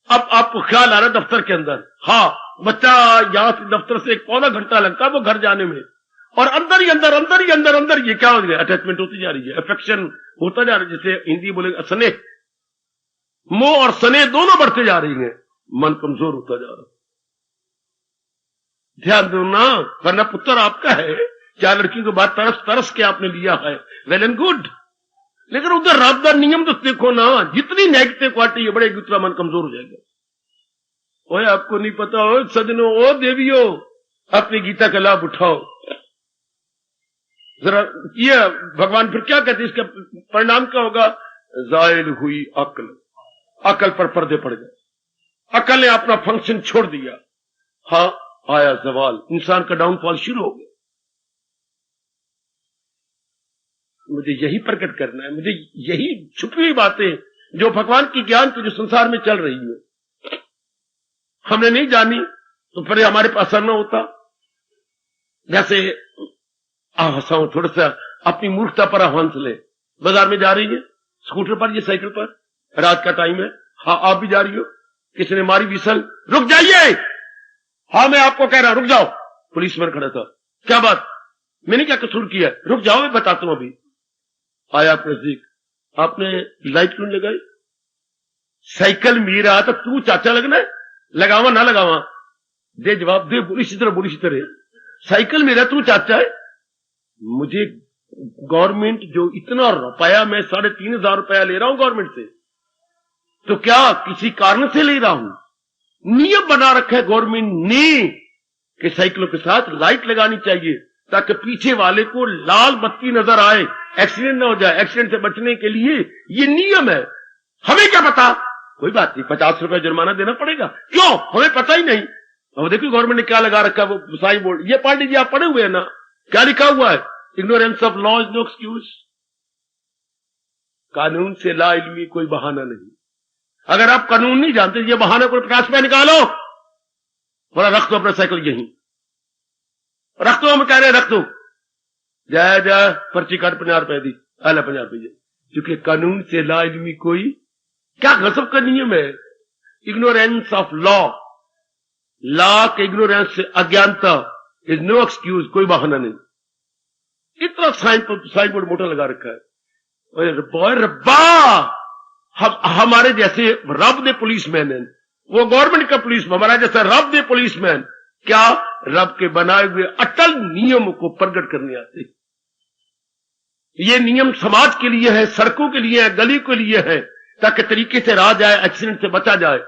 A: अब आपको ख्याल आ रहा है दफ्तर के अंदर, हाँ, बच्चा यहां से दफ्तर से 1.25 घंटा लगता है वो घर जाने में, और अंदर ही अंदर अंदर ही अंदर अंदर ये क्या हो गया, अटैचमेंट होती जा रही है, अफेक्शन होता जा रहा है, जैसे हिंदी बोलेंगे स्नेह, मोह और स्नेह दोनों बढ़ते जा रही हैं, मन कमजोर होता जा रहा। ध्यान दो ना, वरना पुत्र आपका है, 4 लड़कियों के बाद तरस तरस के आपने लिया है, वेल एंड गुड, लेकिन उधर रब दा नियम तो देखो ना, जितनी नेगेटिव क्वालिटी है बढ़ेगी उतना मन कमजोर हो जाएगा। ओए आपको नहीं पता हो सजनों, ओ देवियों, अपनी गीता का लाभ उठाओ जरा। ये भगवान फिर क्या कहते, इसका परिणाम क्या होगा, जायल हुई अक्ल, अकल पर पर्दे पड़ गए, अकल ने अपना फंक्शन छोड़ दिया, हाँ, आया जवाल, इंसान का डाउनफॉल शुरू हो गया। मुझे यही प्रकट करना है, मुझे यही छुपी हुई बातें जो भगवान की ज्ञान की जो संसार में चल रही है, हमने नहीं जानी तो फिर हमारे पास असर न होता। जैसे हंसाओ थोड़ा सा, अपनी मूर्खता पर हंस ले, बाजार में जा रही है स्कूटर पर, ये साइकिल पर, रात का टाइम है, हाँ आप भी जा रही हो, किसी ने मारी विसल, रुक जाइए, हाँ मैं आपको कह रहा हूं रुक जाओ, पुलिसमैन खड़ा था, क्या बात, मैंने क्या कसूर किया, रुक जाओ मैं बताता हूं। अभी आया नजदीक, आपने लाइट क्यों लगाई, साइकिल मेरा तो तू चाचा लगना है, लगावा ना लगावा, दे जवाब दे, बोली इसी तरह, साइकिल मेरा तू चाचा है, मुझे गवर्नमेंट जो इतना रुपया, मैं 3,500 रुपया ले रहा हूं गवर्नमेंट से, तो क्या किसी कारण से ले रहा हूं, नियम बना रखा है गवर्नमेंट ने कि साइकिलों के साथ लाइट लगानी चाहिए ताकि पीछे वाले को लाल बत्ती नजर आए, एक्सीडेंट ना हो जाए। एक्सीडेंट से बचने के लिए ये नियम है। हमें क्या पता कोई बात नहीं, 50 रुपए जुर्माना देना पड़ेगा। क्यों? हमें पता ही नहीं। अब देखिए गवर्नमेंट ने क्या लगा रखा है, वो साई बोर्ड, ये पढ़ लीजिए, आप पढ़े हुए हैं ना, क्या लिखा हुआ है? Ignorance of law is no excuse. कानून से ला इल्मी कोई बहाना नहीं। अगर आप कानून नहीं जानते, ये बहाना कोई 50 रुपए निकालो, बोला रख दो अपना साइकिल यहीं, रख दो, हम कह रहे रख दो, जय जय पर्ची काट 50 रुपए दी, अला 50 रुपये, क्योंकि कानून से ला इल्मी कोई, क्या गजब का नियम है। इग्नोरेंस ऑफ लॉ, लॉ के इग्नोरेंस से अज्ञानता इज नो एक्सक्यूज, कोई बहाना नहीं। इतना साइन बोर्ड मोटा लगा रखा है। रब्बा, हमारे जैसे रब दे पुलिसमैन है, वो गवर्नमेंट का पुलिसमैन, हमारा जैसा रब दे पुलिसमैन, क्या रब के बनाए हुए अटल नियम को प्रकट करने आते। ये नियम समाज के लिए है, सड़कों के लिए है, गली के लिए है, ताकि तरीके से रहा जाए, एक्सीडेंट से बचा जाए।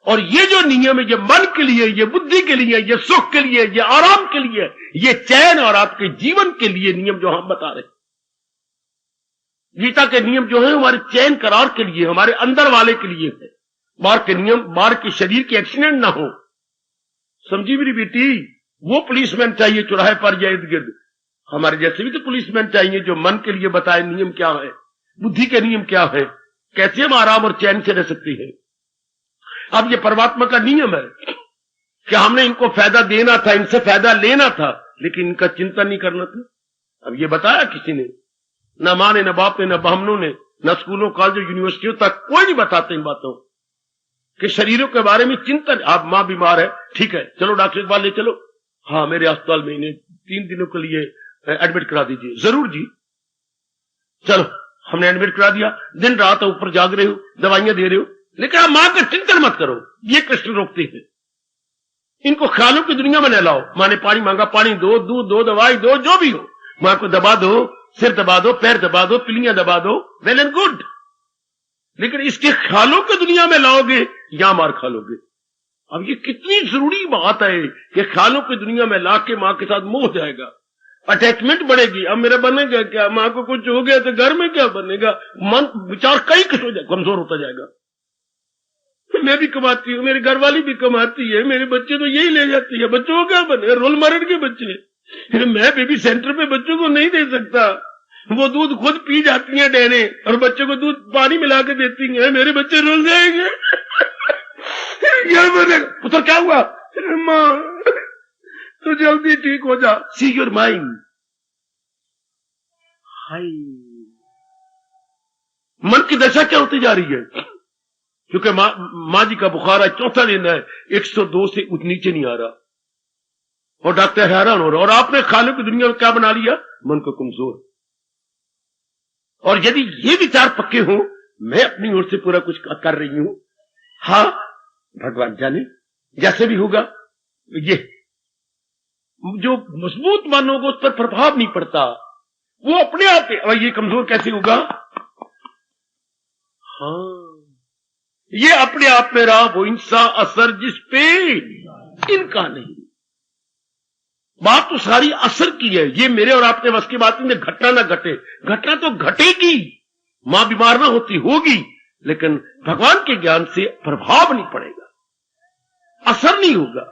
A: और ये जो नियम है, ये मन के लिए, ये बुद्धि के लिए, ये सुख के लिए, ये आराम के लिए, ये चैन और आपके जीवन के लिए नियम जो हम बता रहे हैं। गीता के नियम जो है हमारे चैन करार के लिए, हमारे अंदर वाले के लिए है। बाहर के नियम, बाहर के शरीर के एक्सीडेंट ना हो। समझी मेरी बेटी, वो पुलिसमैन चाहिए चौराहे पर या इर्द गिर्द। हमारे जैसे भी तो पुलिसमैन चाहिए जो मन के लिए बताए नियम क्या है, बुद्धि के नियम क्या है, कैसे हम आराम और चैन से रह सकते हैं। अब ये परमात्मा का नियम है कि हमने इनको फायदा देना था, इनसे फायदा लेना था, लेकिन इनका चिंतन नहीं करना था। अब ये बताया किसी ने, न माँ ने, न बाप ने, न बहनों ने, न स्कूलों कॉलेजों यूनिवर्सिटियों तक कोई नहीं बताते इन बातों कि शरीरों के बारे में चिंतन। आप माँ बीमार है, ठीक है, चलो डॉक्टर के पास ले चलो, हाँ मेरे अस्पताल में इन्हें 3 दिनों के लिए एडमिट करा दीजिए। जरूर जी, चलो हमने एडमिट करा दिया, दिन रात ऊपर जाग रहे हो, दवाइयां दे रहे हो, लेकिन आप मां का चिंतन मत करो। ये कृष्ण रोकते हैं। इनको ख्यालों की दुनिया में न लाओ। मां ने पानी मांगा, पानी दो, दूध दो, दवाई दो, जो भी हो, मां को दबा दो, सिर दबा दो, पैर दबा दो, पिलियां दबा दो, वेल एंड गुड। लेकिन इसके ख्यालों की दुनिया में लाओगे, यहां मार खा लोगे। अब ये कितनी जरूरी बात है कि ख्यालों की दुनिया में लाके मां के साथ मोह जाएगा, अटैचमेंट बढ़ेगी। अब मेरा बनेगा क्या, मां को कुछ हो गया तो घर में क्या बनेगा, मन विचार कई कमजोर होता जाएगा। मैं भी कमाती हूँ, मेरी घरवाली भी कमाती है, मेरे बच्चे तो यही ले जाती है, बच्चों को क्या बने, रोल मॉडल के बच्चे। मैं बेबी सेंटर पे बच्चों को नहीं दे सकता, वो दूध खुद पी जाती हैं डैने, और बच्चों को दूध पानी मिला के देती हैं, मेरे बच्चे रुल जाएंगे। क्या बनेगा पुत्र, क्या हुआ, माँ तो जल्दी ठीक हो जा। सी योर माइंड, हाय मन की दशा क्या होती जा रही है। क्योंकि माँ जी का बुखार है, 4था दिन है, 102 से नीचे नहीं आ रहा, और डॉक्टर हैरान हो रहा। और आपने खालों की दुनिया में क्या बना लिया, मन को कमजोर। और यदि ये विचार पक्के हो, मैं अपनी ओर से पूरा कुछ कर रही हूं, हाँ भगवान जाने जैसे भी होगा, ये जो मजबूत मन होगा उस पर प्रभाव नहीं पड़ता, वो अपने आप। और ये कमजोर कैसे होगा, हाँ ये अपने आप में रहा वो इंसा असर जिस पे इनका नहीं। बात तो सारी असर की है, ये मेरे और आपके बस की बात नहीं, घटना ना घटे, घटना तो घटेगी, मां बीमार ना होती होगी, लेकिन भगवान के ज्ञान से प्रभाव नहीं पड़ेगा, असर नहीं होगा।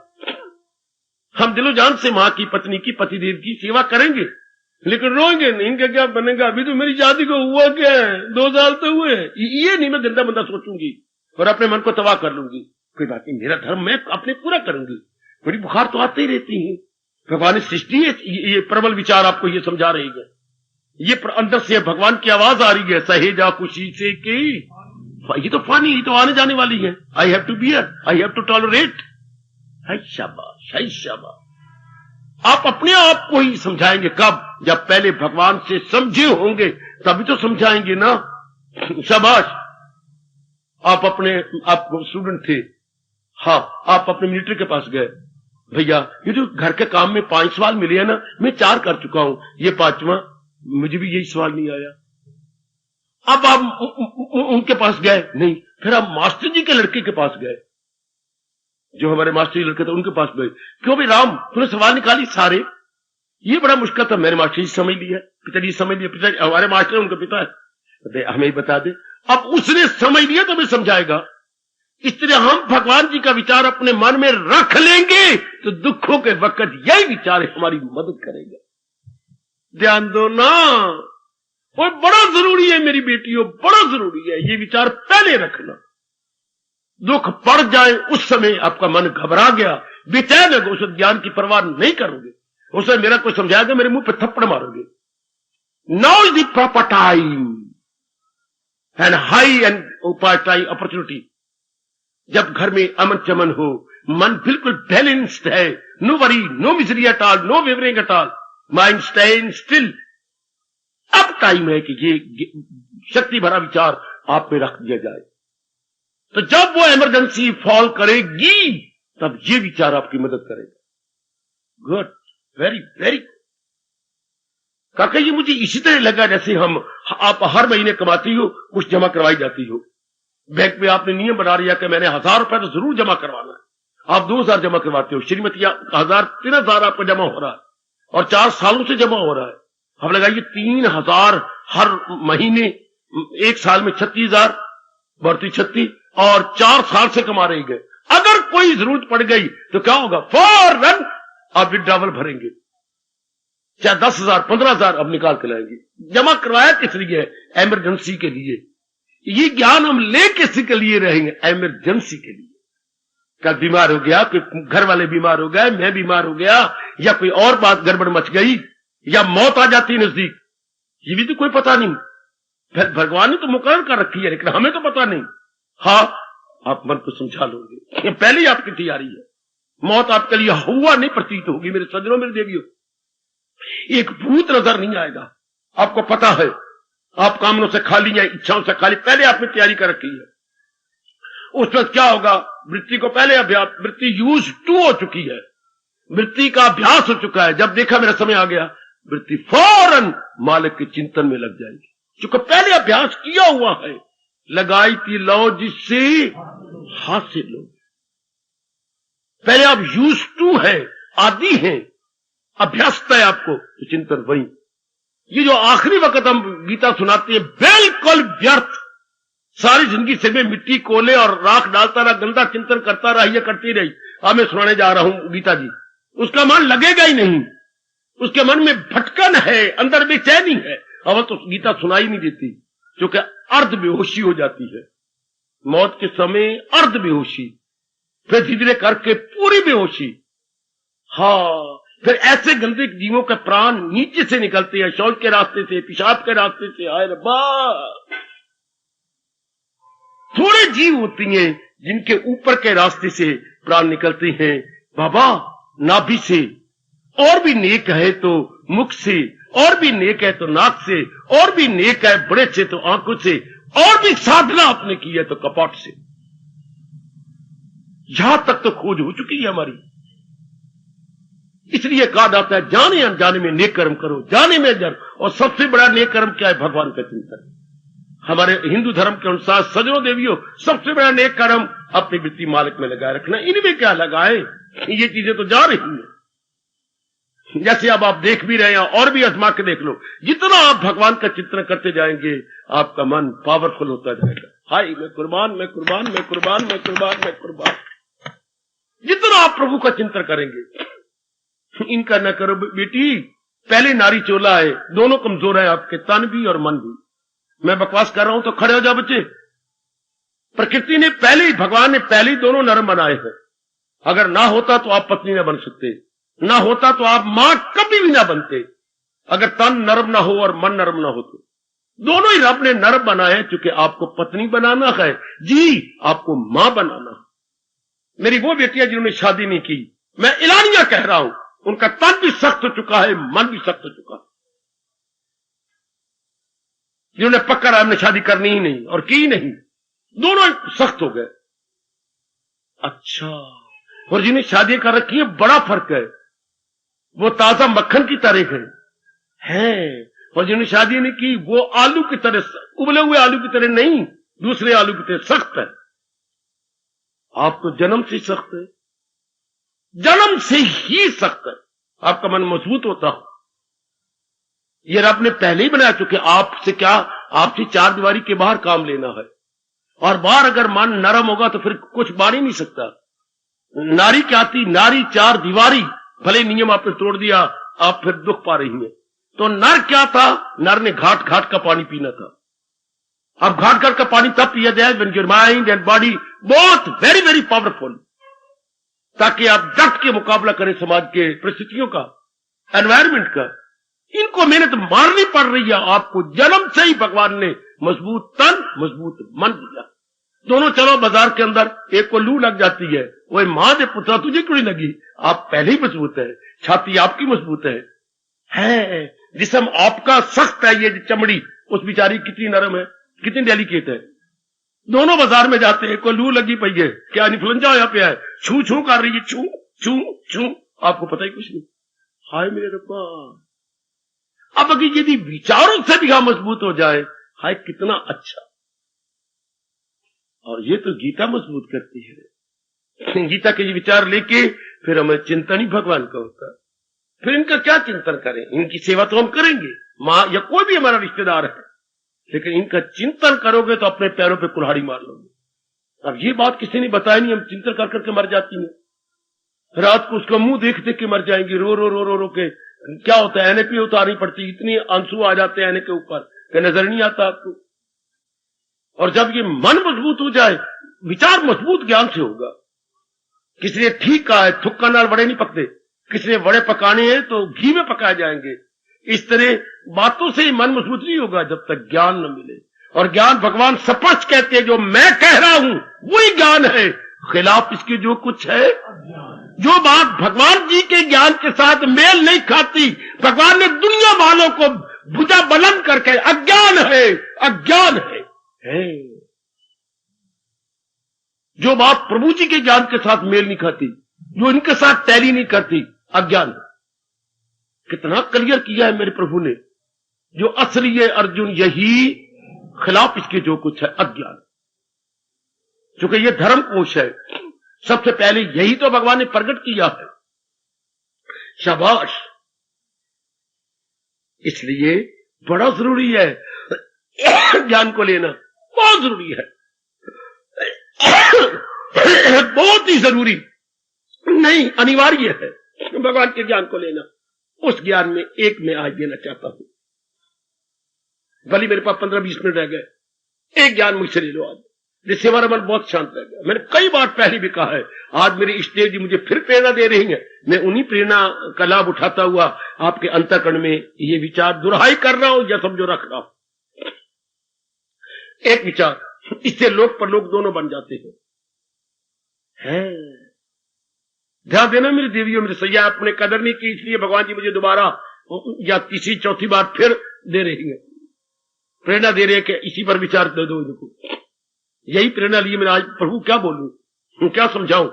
A: हम दिलो जान से मां की, पत्नी की, पतिदेव की सेवा करेंगे, लेकिन रोएंगे नहीं, इनका क्या बनेगा, अभी तो मेरी शादी को हुआ क्या है, 2 साल तो हुए, ये नहीं मैं गंदा बंदा सोचूंगी और अपने मन को तबाह कर लूंगी। कोई बात नहीं, मेरा धर्म मैं अपने पूरा करूंगी। बड़ी बुखार तो आते ही रहती है, भगवान सृष्टि है, ये प्रबल विचार आपको ये समझा रही है, ये अंदर से भगवान की आवाज आ रही है, सहेजा खुशी से कि ये तो फानी, ये तो आने जाने वाली है, I have to bear, I have to tolerate. है शाबाश, है शाबाश। आप अपने आप को ही समझाएंगे कब, जब पहले भगवान से समझे होंगे, तभी तो समझाएंगे ना। शाबाश। आप स्टूडेंट थे, हाँ आप अपने मिलिट्री के पास गए, भैया ये जो घर के काम में 5 सवाल मिले हैं ना, मैं 4 कर चुका हूं, ये 5वां मुझे भी यही सवाल नहीं आया। अब आप उनके पास गए नहीं, फिर आप मास्टर जी के लड़के के पास गए, जो हमारे मास्टर जी लड़के थे उनके पास गए, क्यों भाई राम तूने सवाल निकाली सारे, ये बड़ा मुश्किल था, मैंने मास्टर जी समझ लिया, पिताजी समझ लिया, पिताजी हमारे मास्टर उनका पिता है, हमें ही बता दे। अब उसने समझ लिया तो मैं समझाएगा, इसलिए हम भगवान जी का विचार अपने मन में रख लेंगे तो दुखों के वक्त यही विचार हमारी मदद करेगा। ध्यान दो ना, वो बड़ा जरूरी है मेरी बेटियों, बड़ा जरूरी है ये विचार पहले रखना। दुख पड़ जाए उस समय आपका मन घबरा गया, बेचैन है, उस ज्ञान की परवाह नहीं करोगे। उसे मेरा कोई समझाएगा, मेरे मुंह पे थप्पड़ मारोगे। Now is the proper time and high and opportunity. जब घर में अमन चमन हो, मन बिल्कुल बैलेंस्ड है, no worry, no misery at all, no wavering at all, mind stand still, अब टाइम है कि ये शक्ति भरा विचार आप में रख दिया जाए। तो जब वो इमरजेंसी फॉल करेगी तब ये विचार आपकी मदद करेगा। Good, very very. काका ये मुझे इसी तरह लगा जैसे आप हर महीने कमाती हो, कुछ जमा करवाई जाती हो। बैंक में आपने नियम बना लिया कि मैंने 1000 रुपए तो जरूर जमा करवाना है, आप 2000 जमा करवाते हो, श्रीमती 1000, 3000 आपका जमा हो रहा है और 4 सालों से जमा हो रहा है। हम लगाइए 3000 हर महीने, 1 साल में 36,000 बढ़ती 36 और 4 साल से कमा रहे गए। अगर कोई जरूरत पड़ गई तो क्या होगा, फौरन आप विड्रॉवल भरेंगे, चाहे 10,000 15,000 अब निकाल के लाएंगे। जमा करवाया किस लिए? इमरजेंसी के लिए। ये ज्ञान हम ले किसी के लिए रहेंगे? इमरजेंसी के लिए। कल बीमार हो गया, कोई घर वाले बीमार हो गए, मैं बीमार हो गया, या कोई और बात गड़बड़ मच गई, या मौत आ जाती नजदीक, ये भी तो कोई पता नहीं। फिर भगवान ने तो मुकर्रर कर रखी है, लेकिन हमें तो पता नहीं। हाँ, आप मन को समझा लोगे, ये पहले ही आपकी तैयारी है। मौत आपके लिए हुआ नहीं प्रतीत होगी मेरे सज्जनों, मेरे देवियों। एक भूत नजर नहीं आएगा, आपको पता है। आप कामनों से खाली या इच्छाओं से खाली, पहले आपने तैयारी कर रखी है। उस वक्त क्या होगा, वृत्ति को पहले अभ्यास, वृत्ति यूज टू हो चुकी है, वृत्ति का अभ्यास हो चुका है। जब देखा मेरा समय आ गया, वृत्ति फौरन मालिक के चिंतन में लग जाएगी, क्योंकि पहले अभ्यास किया हुआ है। लगाई थी लो जिससे हासिल हो, पहले आप यूज टू है, आदि है, अभ्यास है आपको, तो चिंतन वही। ये जो आखिरी वक्त हम गीता सुनाते हैं बिल्कुल व्यर्थ, सारी जिंदगी से में मिट्टी कोले और राख डालता रहा, गंदा चिंतन करता रहा, ये करती रही। अब मैं सुनाने जा रहा हूं गीता जी, उसका मन लगेगा ही नहीं, उसके मन में भटकन है, अंदर बेचैनी है। अब तो गीता सुनाई नहीं देती, क्योंकि अर्ध बेहोशी हो जाती है मौत के समय, अर्ध बेहोशी, फिर धीरे धीरे करके पूरी बेहोशी। हाँ, फिर ऐसे गंदे जीवों के प्राण नीचे से निकलते हैं, शौच के रास्ते से, पेशाब के रास्ते से। आए रब्बा, थोड़े जीव होती हैं जिनके ऊपर के रास्ते से प्राण निकलते हैं बाबा, नाभि से, और भी नेक है तो मुख से, और भी नेक है तो नाक से, और भी नेक है बड़े से तो आंखों से, और भी साधना आपने की है तो कपाट से। यहां तक तो खोज हो चुकी है हमारी। इसलिए कहा जाता है जाने अनजाने में नेक कर्म करो, जाने में जन। और सबसे बड़ा नेक कर्म क्या है? भगवान का चिंतन। हमारे हिंदू धर्म के अनुसार सजनों देवियों, सबसे बड़ा नेक कर्म अपनी वृत्ति मालिक में लगाए रखना। इनमें क्या लगाए, ये चीजें तो जा रही हैं। जैसे अब आप देख भी रहे हैं, और भी आजमा के देख लो, जितना आप भगवान का चिंतन करते जाएंगे आपका मन पावरफुल होता जाएगा। हाय मैं कुर्बान, मैं कुर्बान, मैं कुर्बान, मैं कुर्बान, मैं कुर्बान। जितना आप प्रभु का चिंतन करेंगे। इनका न करो बेटी, पहले नारी चोला है, दोनों कमजोर है आपके, तन भी और मन भी। मैं बकवास कर रहा हूं तो खड़े हो जाओ बच्चे। प्रकृति ने पहले ही, भगवान ने पहले ही दोनों नरम बनाए हैं। अगर ना होता तो आप पत्नी न बन सकते, ना होता तो आप मां कभी भी ना बनते। अगर तन नरम ना हो और मन नरम ना हो तो दोनों ही रब ने नरम बनाए हैं, क्योंकि आपको पत्नी बनाना है जी, आपको मां बनाना है। मेरी वो बेटियां जिन्होंने शादी नहीं की, मैं एलानिया कह रहा हूं, उनका तन भी सख्त हो चुका है, मन भी सख्त हो चुका है। जिन्होंने पक्का रहा हमने शादी करनी ही नहीं और की ही नहीं, दोनों सख्त हो गए। अच्छा, और जिन्हें शादी कर रखी है बड़ा फर्क है, वो ताजा मक्खन की तरह है, और जिन्हें शादी नहीं की वो आलू की तरह, उबले हुए आलू की तरह नहीं, दूसरे आलू की तरह सख्त है। आप तो जन्म से सख्त है, जन्म से ही सख्त है। आपका मन मजबूत होता हो, ये रब ने पहले ही बनाया, चुके आपसे क्या, आपसे चार दीवारी के बाहर काम लेना है। और बाहर अगर मन नरम होगा तो फिर कुछ बाढ़ ही नहीं सकता। नारी क्या थी? नारी चार दीवारी, भले नियम आपने तोड़ दिया, आप फिर दुख पा रही हैं। तो नर क्या था? नर ने घाट घाट का पानी पीना था। अब घाट घाट का पानी तब पिया जाए when your mind and body both very very powerful, ताकि आप डट के मुकाबला करें समाज के परिस्थितियों का, एनवायरमेंट का। इनको मेहनत मारनी पड़ रही है। आपको जन्म से ही भगवान ने मजबूत तन मजबूत मन दिया। दोनों चलो बाजार के अंदर, एक को लू लग जाती है, वो मां दे पुत्रा तुझे क्यों नहीं लगी? आप पहले ही मजबूत है, छाती आपकी मजबूत है। जिस्म आपका सख्त है, ये चमड़ी उस बिचारी कितनी नरम है, कितनी डेलिकेट है। दोनों बाजार में जाते हैं, कोई लू लगी पई है, क्या इन्फ्लुएंजा होया पिया है, छू छू कर रही है, छू छू छू, आपको पता ही कुछ नहीं। हाय मेरे रब्बा, अब अगर यदि विचारों से भी हम मजबूत हो जाए, हाय कितना अच्छा। और ये तो गीता मजबूत करती है। गीता के ये विचार लेके फिर हमें चिंतन ही भगवान का होता है। फिर इनका क्या चिंतन करें? इनकी सेवा तो हम करेंगे, मां या कोई भी हमारा रिश्तेदार है, लेकिन इनका चिंतन करोगे तो अपने पैरों पे कुल्हाड़ी मार लोगे। अब ये बात किसी ने बताया नहीं, हम चिंतन कर करके मर जाती हैं। रात को उसका मुंह देख देख के मर जाएंगे, रो रो रो रो रो के। क्या होता है? एनएपी उतारनी पड़ती, इतनी आंसू आ जाते हैं एने के ऊपर कि नजर नहीं आता आपको। और जब ये मन मजबूत हो जाए, विचार मजबूत ज्ञान से होगा। किसी ने ठीक कहा है, थुक्का नाल वड़े नहीं पकते, किसी ने वड़े पकाने हैं तो घी में पकाए जाएंगे। इस तरह बातों से ही मन मजबूत नहीं होगा जब तक ज्ञान न मिले। और ज्ञान भगवान स्पष्ट कहते हैं, जो मैं कह रहा हूं वही ज्ञान है, खिलाफ इसके जो कुछ है। जो बात भगवान जी के ज्ञान के साथ मेल नहीं खाती, भगवान ने दुनिया वालों को भुजा बुलंद करके अज्ञान है, अज्ञान है। जो बात प्रभु जी के ज्ञान के साथ मेल नहीं खाती, जो इनके साथ टैली नहीं करती, अज्ञान। कितना क्लियर किया है मेरे प्रभु ने, जो असली है अर्जुन यही, खिलाफ इसके जो कुछ है अज्ञान। क्योंकि ये धर्म कोश है, सबसे पहले यही तो भगवान ने प्रकट किया है। शाबाश। इसलिए बड़ा जरूरी है ज्ञान को लेना, बहुत जरूरी है, बहुत ही जरूरी नहीं, अनिवार्य है भगवान के ज्ञान को लेना। उस ज्ञान में एक मैं आज देना चाहता हूं, भले मेरे पास 15-20 मिनट रह गए, एक ज्ञान मुझसे ले लो आज, जिससे हमारा मन बहुत शांत रह गया। मैंने कई बार पहले भी कहा है, आज मेरी इष्टेव जी मुझे फिर प्रेरणा दे रही है। मैं उन्हीं प्रेरणा का लाभ उठाता हुआ आपके अंतःकरण में ये विचार दुहराई कर रहा हूं या समझो रख रहा हूं। एक विचार, इससे लोक पर लोक दोनों बन जाते हैं। ध्यान देना मेरी देवियों, मेरे सैया, आपने कदर नहीं की, इसलिए भगवान जी मुझे दोबारा या तीसरी चौथी बार फिर दे रही है, प्रेरणा दे रहे हैं कि इसी पर विचार दे दो इनको। यही प्रेरणा लिए मैं आज प्रभु क्या बोलूं, क्या समझाऊं।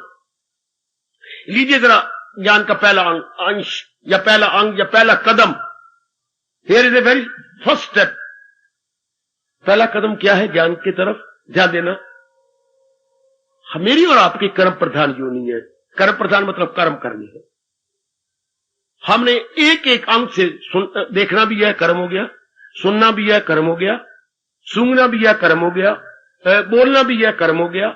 A: लीजिए जरा ज्ञान का पहला अंश या पहला अंग या पहला कदम। Here is a very first step. पहला कदम क्या है ज्ञान की तरफ? ध्यान देना, मेरी और आपकी कर्म प्रधान योनि है। कर्म प्रधान मतलब कर्म करनी है। हमने एक एक अंग से देखना भी है, कर्म हो गया, सुनना भी है, कर्म हो गया, सूंघना भी है, कर्म हो गया, बोलना भी है, कर्म हो गया,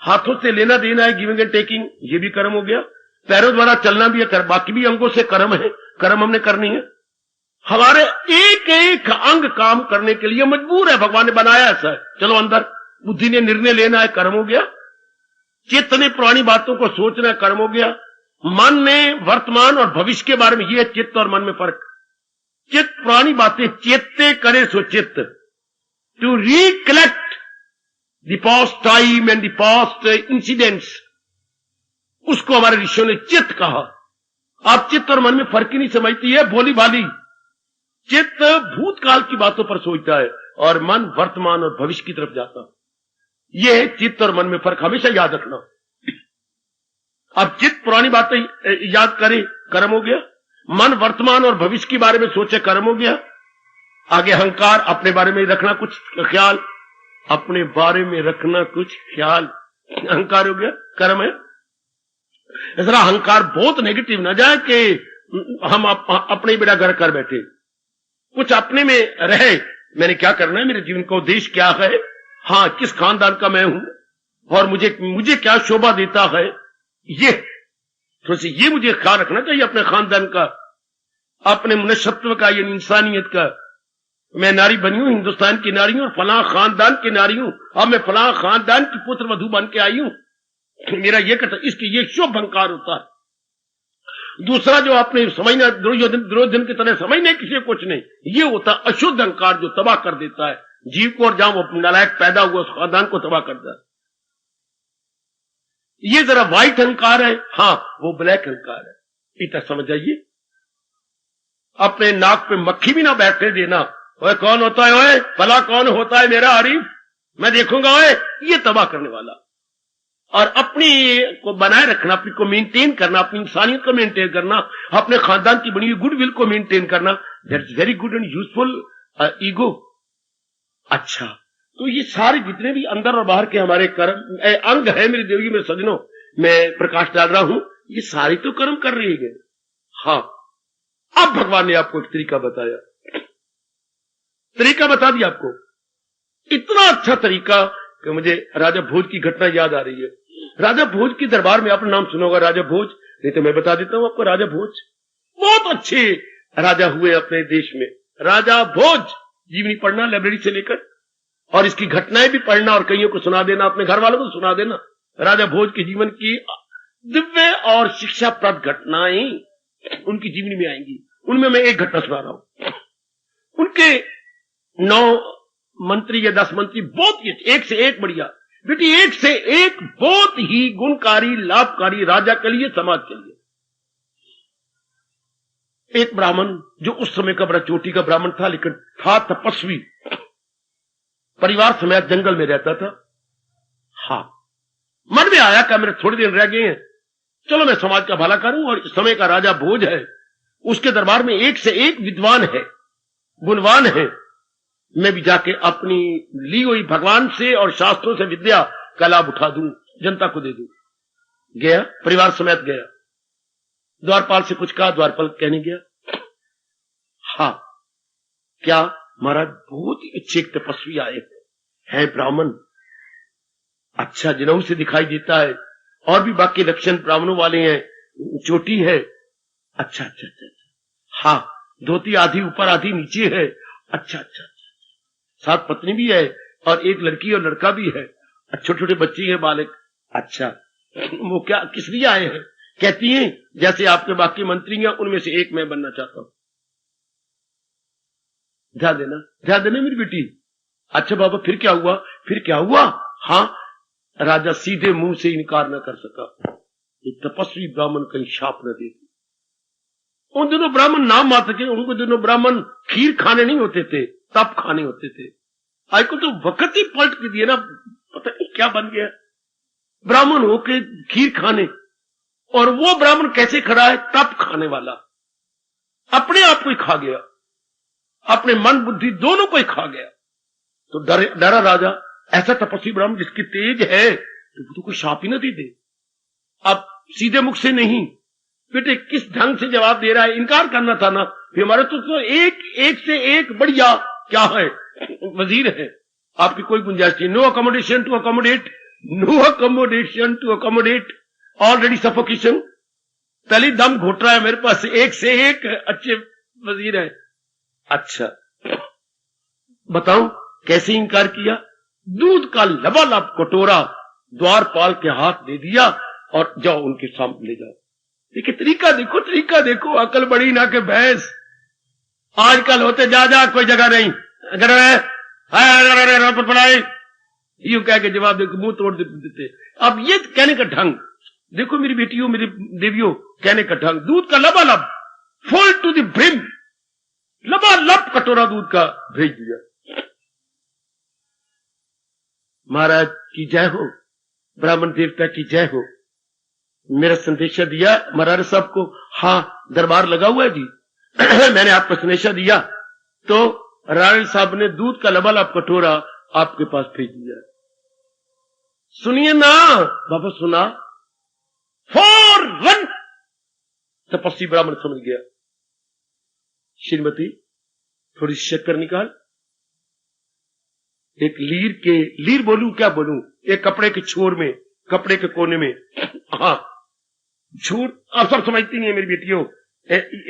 A: हाथों से लेना देना है, गिविंग एंड टेकिंग, ये भी कर्म हो गया, पैरों द्वारा चलना भी है, बाकी भी अंगों से कर्म है, कर्म हमने करनी है। हमारे एक एक अंग काम करने के लिए मजबूर है, भगवान ने बनाया ऐसा है। चलो अंदर बुद्धि ने निर्णय लेना है, कर्म हो गया। चित्त ने पुरानी बातों को सोचना है, कर्म हो गया। मन ने वर्तमान और भविष्य के बारे में, ये चित्त और मन में फर्क। चित्त पुरानी बातें चेते करे सो चित्त, to recollect the past time and the past incidents, उसको हमारे ऋषियों ने चित्त कहा। आप चित्त और मन में फर्क ही नहीं समझती है, भोली भाली। चित्त भूतकाल की बातों पर सोचता है और मन वर्तमान और भविष्य की तरफ जाता है। यह है चित्त और मन में फर्क, हमेशा याद रखना। अब चित्त पुरानी बातें याद करे, कर्म हो गया। मन वर्तमान और भविष्य के बारे में सोचे, कर्म हो गया। आगे अहंकार, अपने बारे में रखना कुछ ख्याल, अपने बारे में रखना कुछ ख्याल, अहंकार हो गया, कर्म है। जरा अहंकार बहुत नेगेटिव ना जाए कि हम अपने बेड़ा घर कर बैठे, कुछ अपने में रहे। मैंने क्या करना है, मेरे जीवन का उद्देश्य क्या है, हाँ, किस खानदान का मैं हूं और मुझे क्या शोभा देता है, ये थोड़ा सी ये मुझे ख्याल रखना चाहिए अपने खानदान का, अपने मनुष्यत्व का, ये इंसानियत का। मैं नारी बनी हूं, हिंदुस्तान की नारी हूं, फलां खानदान की नारी हूं, अब मैं फलां खानदान की पुत्र वधू बन के आई हूं, मेरा ये इसकी ये शुभ अहंकार होता है। दूसरा जो आपने समझना, दुर्योधन की तरह समझने किसी कुछ नहीं, ये होता अशुद्ध अहंकार जो तबाह कर देता है जीव को, और जहां वो नालायक पैदा हुआ उस खानदान को तबाह करता है। ये जरा व्हाइट अहंकार है, हाँ वो ब्लैक अहंकार है, इतना समझ जाइए। अपने नाक पे मक्खी भी ना बैठने देना, ओए कौन होता है, ओए भला कौन होता है मेरा हरीफ, मैं देखूंगा, ओए ये तबाह करने वाला। और अपनी को बनाए रखना, अपनी को मेंटेन करना, अपनी इंसानियत को मेंटेन करना, अपने खानदान की बनी हुई गुडविल को मेंटेन करना, that's very good and useful ego. अच्छा, तो ये सारे जितने भी अंदर और बाहर के हमारे कर्म अंग है मेरी देवी में सजनों, मैं प्रकाश डाल रहा हूं, ये सारे तो कर्म कर रही है। हाँ, अब भगवान ने आपको एक तरीका बताया, तरीका बता दिया आपको, इतना अच्छा तरीका कि मुझे राजा भोज की घटना याद आ रही है। राजा भोज की दरबार में आपने नाम सुना होगा, राजा भोज, नहीं तो मैं बता देता हूं आपको। राजा भोज बहुत अच्छे राजा हुए अपने देश में। राजा भोज, जीवनी पढ़ना लाइब्रेरी से लेकर, और इसकी घटनाएं भी पढ़ना और कईयों को सुना देना, अपने घर वालों को सुना देना। राजा भोज के जीवन की दिव्य और शिक्षाप्रद घटनाएं उनकी जीवनी में आएंगी। उनमें मैं एक घटना सुना रहा हूं। उनके 9 मंत्री या 10 मंत्री बहुत ही एक से एक बढ़िया बेटी, एक से एक बहुत ही गुणकारी, लाभकारी राजा के लिए, समाज के लिए। एक ब्राह्मण जो उस समय का बड़ा चोटी का ब्राह्मण था, लेकिन था तपस्वी, परिवार समेत जंगल में रहता था। हाँ, मन में आया कि मेरे थोड़े दिन रह गए हैं, चलो मैं समाज का भला करूं, और इस समय का राजा भोज है, उसके दरबार में एक से एक विद्वान है, गुणवान है, मैं भी जाके अपनी ली हुई भगवान से और शास्त्रों से विद्या का लाभ उठा दूं, जनता को दे दूं। गया, परिवार समेत गया, द्वारपाल से कुछ कहा, द्वारपाल कहने गया, हाँ क्या महाराज, बहुत ही अच्छे एक तपस्वी आए हैं, ब्राह्मण, अच्छा जिन्हों से दिखाई देता है, और भी बाकी लक्षण ब्राह्मणों वाले हैं, चोटी है, अच्छा अच्छा अच्छा, हाँ धोती आधी ऊपर आधी नीचे है, अच्छा अच्छा, साथ पत्नी भी है और एक लड़की और लड़का भी है, छोटे छोटे बच्चे हैं, बालक। अच्छा, वो क्या किस लिए आए हैं? कहती हैं जैसे आपके बाकी मंत्री हैं उनमें से एक मैं बनना चाहता हूं। ध्यान देना मेरी बेटी। अच्छा बाबा फिर क्या हुआ? फिर क्या हुआ? हाँ, राजा सीधे मुंह से इनकार न कर सका, एक तपस्वी ब्राह्मण कहीं शाप न दे। उन दिनों ब्राह्मण नाम मात्र के, उनको दिनों ब्राह्मण खीर खाने नहीं होते थे, तप खाने होते थे। आज को तो वक्त ही पलट के दिए ना, पता नहीं क्या बन गया ब्राह्मण होके खीर खाने, और वो ब्राह्मण कैसे खड़ा है? तप खाने वाला, अपने आप को ही खा गया, अपने मन बुद्धि दोनों को ही खा गया। तो डरा राजा, ऐसा तपस्वी ब्राह्मण जिसकी तेज है तो वो तो कोई शाप ही न दे दे। अब सीधे मुख से नहीं, बेटे किस ढंग से जवाब दे रहा है, इनकार करना था ना। फिर हमारे तो एक से एक बढ़िया क्या है, वजीर है, आपकी कोई गुंजाइश नहीं। No accommodation to accommodate, no accommodation to accommodate, already suffocation, पहले दम घोट रहा है मेरे पास, एक से एक अच्छे वजीर है। अच्छा बताऊं कैसे इनकार किया? दूध का लबालब कटोरा द्वारपाल के हाथ दे दिया और जाओ उनके सामने ले जाओ। देखिए तरीका देखो, अकल बड़ी ना के भैंस। आजकल होते जा कोई जगह नहीं, अगर पढ़ाई यूं कह के जवाब देकर मुंह तोड़ देते। अब ये कहने का ढंग देखो मेरी बेटियों, मेरी देवियों, कहने का ढंग, दूध का लबालब फुल टू द ब्रिम, लबालब कटोरा दूध का भेज दिया। महाराज की जय हो, ब्राह्मण देवता की जय हो, मेरा संदेशा दिया महाराज साहब को। हाँ दरबार लगा हुआ है जी मैंने आपको संदेशा दिया तो राणा साहब ने दूध का लबालब कटोरा आपके पास भेज दिया। सुनिए ना बाबा, सुना फौरन तपस्वी ब्राह्मण समझ गया। श्रीमती थोड़ी शक्कर निकाल, एक लीर बोलूं क्या बोलूं, एक कपड़े के छोर में, कपड़े के कोने में, हाँ छोर आप सब समझती नहीं है मेरी बेटियों,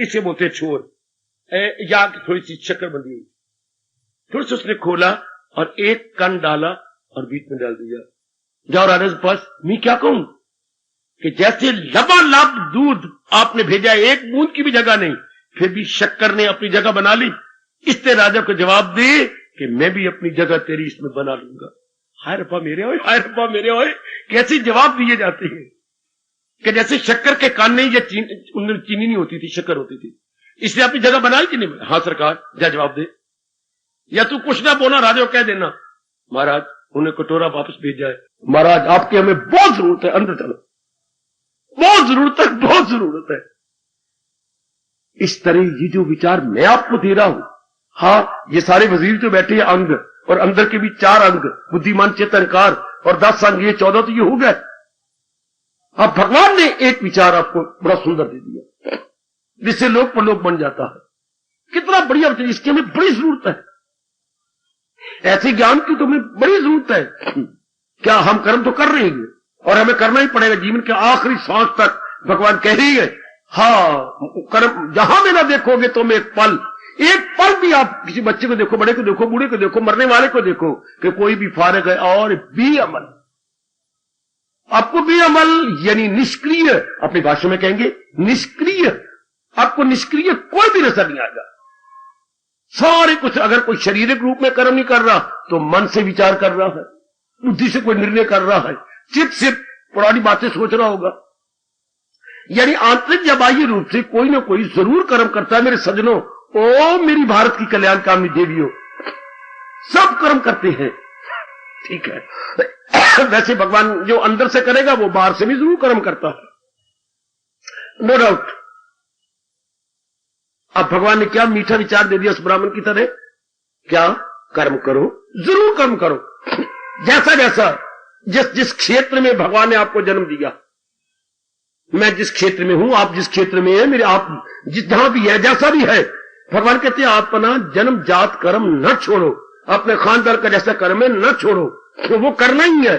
A: इसे बोलते हैं छोर, या थोड़ी सी शक्कर बंधी हुई, थोड़ा सा उसने खोला और एक कण डाला और बीच में डाल दिया। जाओ राजा के पास, मैं क्या कहूं कि जैसे लबालब दूध आपने भेजा, एक बूंद की भी जगह नहीं, फिर भी शक्कर ने अपनी जगह बना ली। इससे राजा को जवाब दे कि मैं भी अपनी जगह तेरी इसमें बना लूंगा। हाय रब्बा मेरे होए, हाय रब्बा मेरे होए, कैसे जवाब दिए जाते हैं कि जैसे शक्कर के कान नहीं, या उनमें चीनी नहीं होती थी, शक्कर होती थी, इसलिए अपनी जगह बनाई कि नहीं? हाँ सरकार, जा जवाब दे, या तू कुछ ना बोला, राजा को कह देना महाराज उन्हें कटोरा वापस भेज जाए, महाराज आपकी हमें बहुत जरूरत है, अंदर चलो, बहुत जरूरत है, बहुत जरूरत है। इस तरह ये जो विचार मैं आपको दे रहा हूं, हाँ ये सारे वजीर जो बैठे हैं अंग, और अंदर के भी 4 अंग, बुद्धिमान चेतनकार, और 10 अंग, ये 14 तो ये हो गए। अब भगवान ने एक विचार आपको बड़ा सुंदर दे दिया, जिससे लोक परलोक बन जाता है। कितना बढ़िया विचार, इसकी हमें बड़ी जरूरत है, ऐसे ज्ञान की तो हमें बड़ी जरूरत है। क्या हम कर्म तो कर रहे हैं और हमें करना ही पड़ेगा, जीवन के आखिरी सांस तक भगवान कह रही है, हाँ कर्म जहां में ना देखोगे तुम एक पल भी आप किसी बच्चे को देखो, बड़े को देखो, बूढ़े को देखो, मरने वाले को देखो, कि कोई भी फारिग है और भी अमल, आपको भी अमल यानी निष्क्रिय, अपनी भाषा में कहेंगे निष्क्रिय, आपको निष्क्रिय कोई भी नजर नहीं आएगा। सारे कुछ, अगर कोई शारीरिक रूप में कर्म नहीं कर रहा तो मन से विचार कर रहा है, बुद्धि से कोई निर्णय कर रहा है, सिर्फ पुरानी बातें सोच रहा होगा, यानी आंतरिक या बाह्य रूप से कोई ना कोई जरूर कर्म करता है। मेरे सज्जनों, ओ मेरी भारत की कल्याणकामी देवियों, सब कर्म करते हैं, ठीक है। वैसे भगवान जो अंदर से करेगा वो बाहर से भी जरूर कर्म करता है, नो डाउट। अब भगवान ने क्या मीठा विचार दे दिया उस ब्राह्मण की तरह, क्या कर्म करो, जरूर कर्म करो, जैसा जैसा जिस क्षेत्र में भगवान ने आपको जन्म दिया, मैं जिस क्षेत्र में हूं, आप जिस क्षेत्र में हैं, मेरे आप जिस जहां भी है, जैसा भी है, भगवान कहते हैं आप अपना जन्म जात कर्म न छोड़ो, अपने खानदान का जैसा कर्म है न छोड़ो, तो वो करना ही है।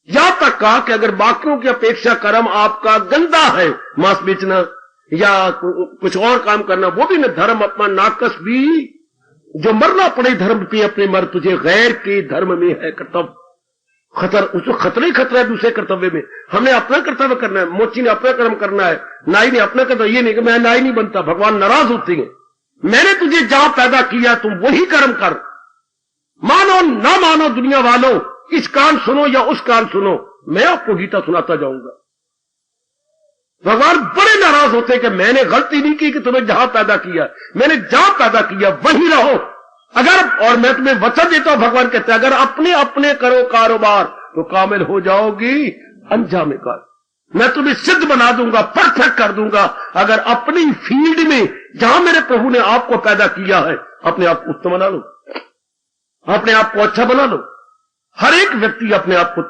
A: यहां तक कहा कि अगर बाकियों की अपेक्षा कर्म आपका गंदा है, मांस बेचना या कुछ और काम करना, वो भी न धर्म अपना नाकस भी, जो मरना पड़े धर्म पे अपने मर, तुझे गैर के धर्म में है कर्तव्य, उसको खतरा ही खतरा है दूसरे कर्तव्य में। हमने अपना कर्तव्य करना है, मोची ने अपना कर्म करना है, नाई ने अपना कर्तव्य, ये नहीं कि मैं नाई नहीं बनता, भगवान नाराज होते हैं। मैंने तुझे जहां पैदा किया तुम वही कर्म कर, मानो ना मानो दुनिया वालों, इस कान सुनो या उस कान सुनो, मैं आपको गीता सुनाता जाऊंगा। भगवान बड़े नाराज होते कि मैंने गलती नहीं की कि तुम्हें जहां पैदा किया, मैंने जहां पैदा किया वहीं रहो। अगर, और मैं तुम्हें वचन देता हूं, भगवान कहते हैं अगर अपने अपने करो कारोबार तो कामिल हो जाओगी अंजामे का, मैं तुम्हें सिद्ध बना दूंगा, परफेक्ट कर दूंगा। अगर अपनी फील्ड में जहां मेरे प्रभु ने आपको पैदा किया है, अपने आप को उत्तम बना लो, अपने आप को अच्छा बना लो। हर एक व्यक्ति अपने आप को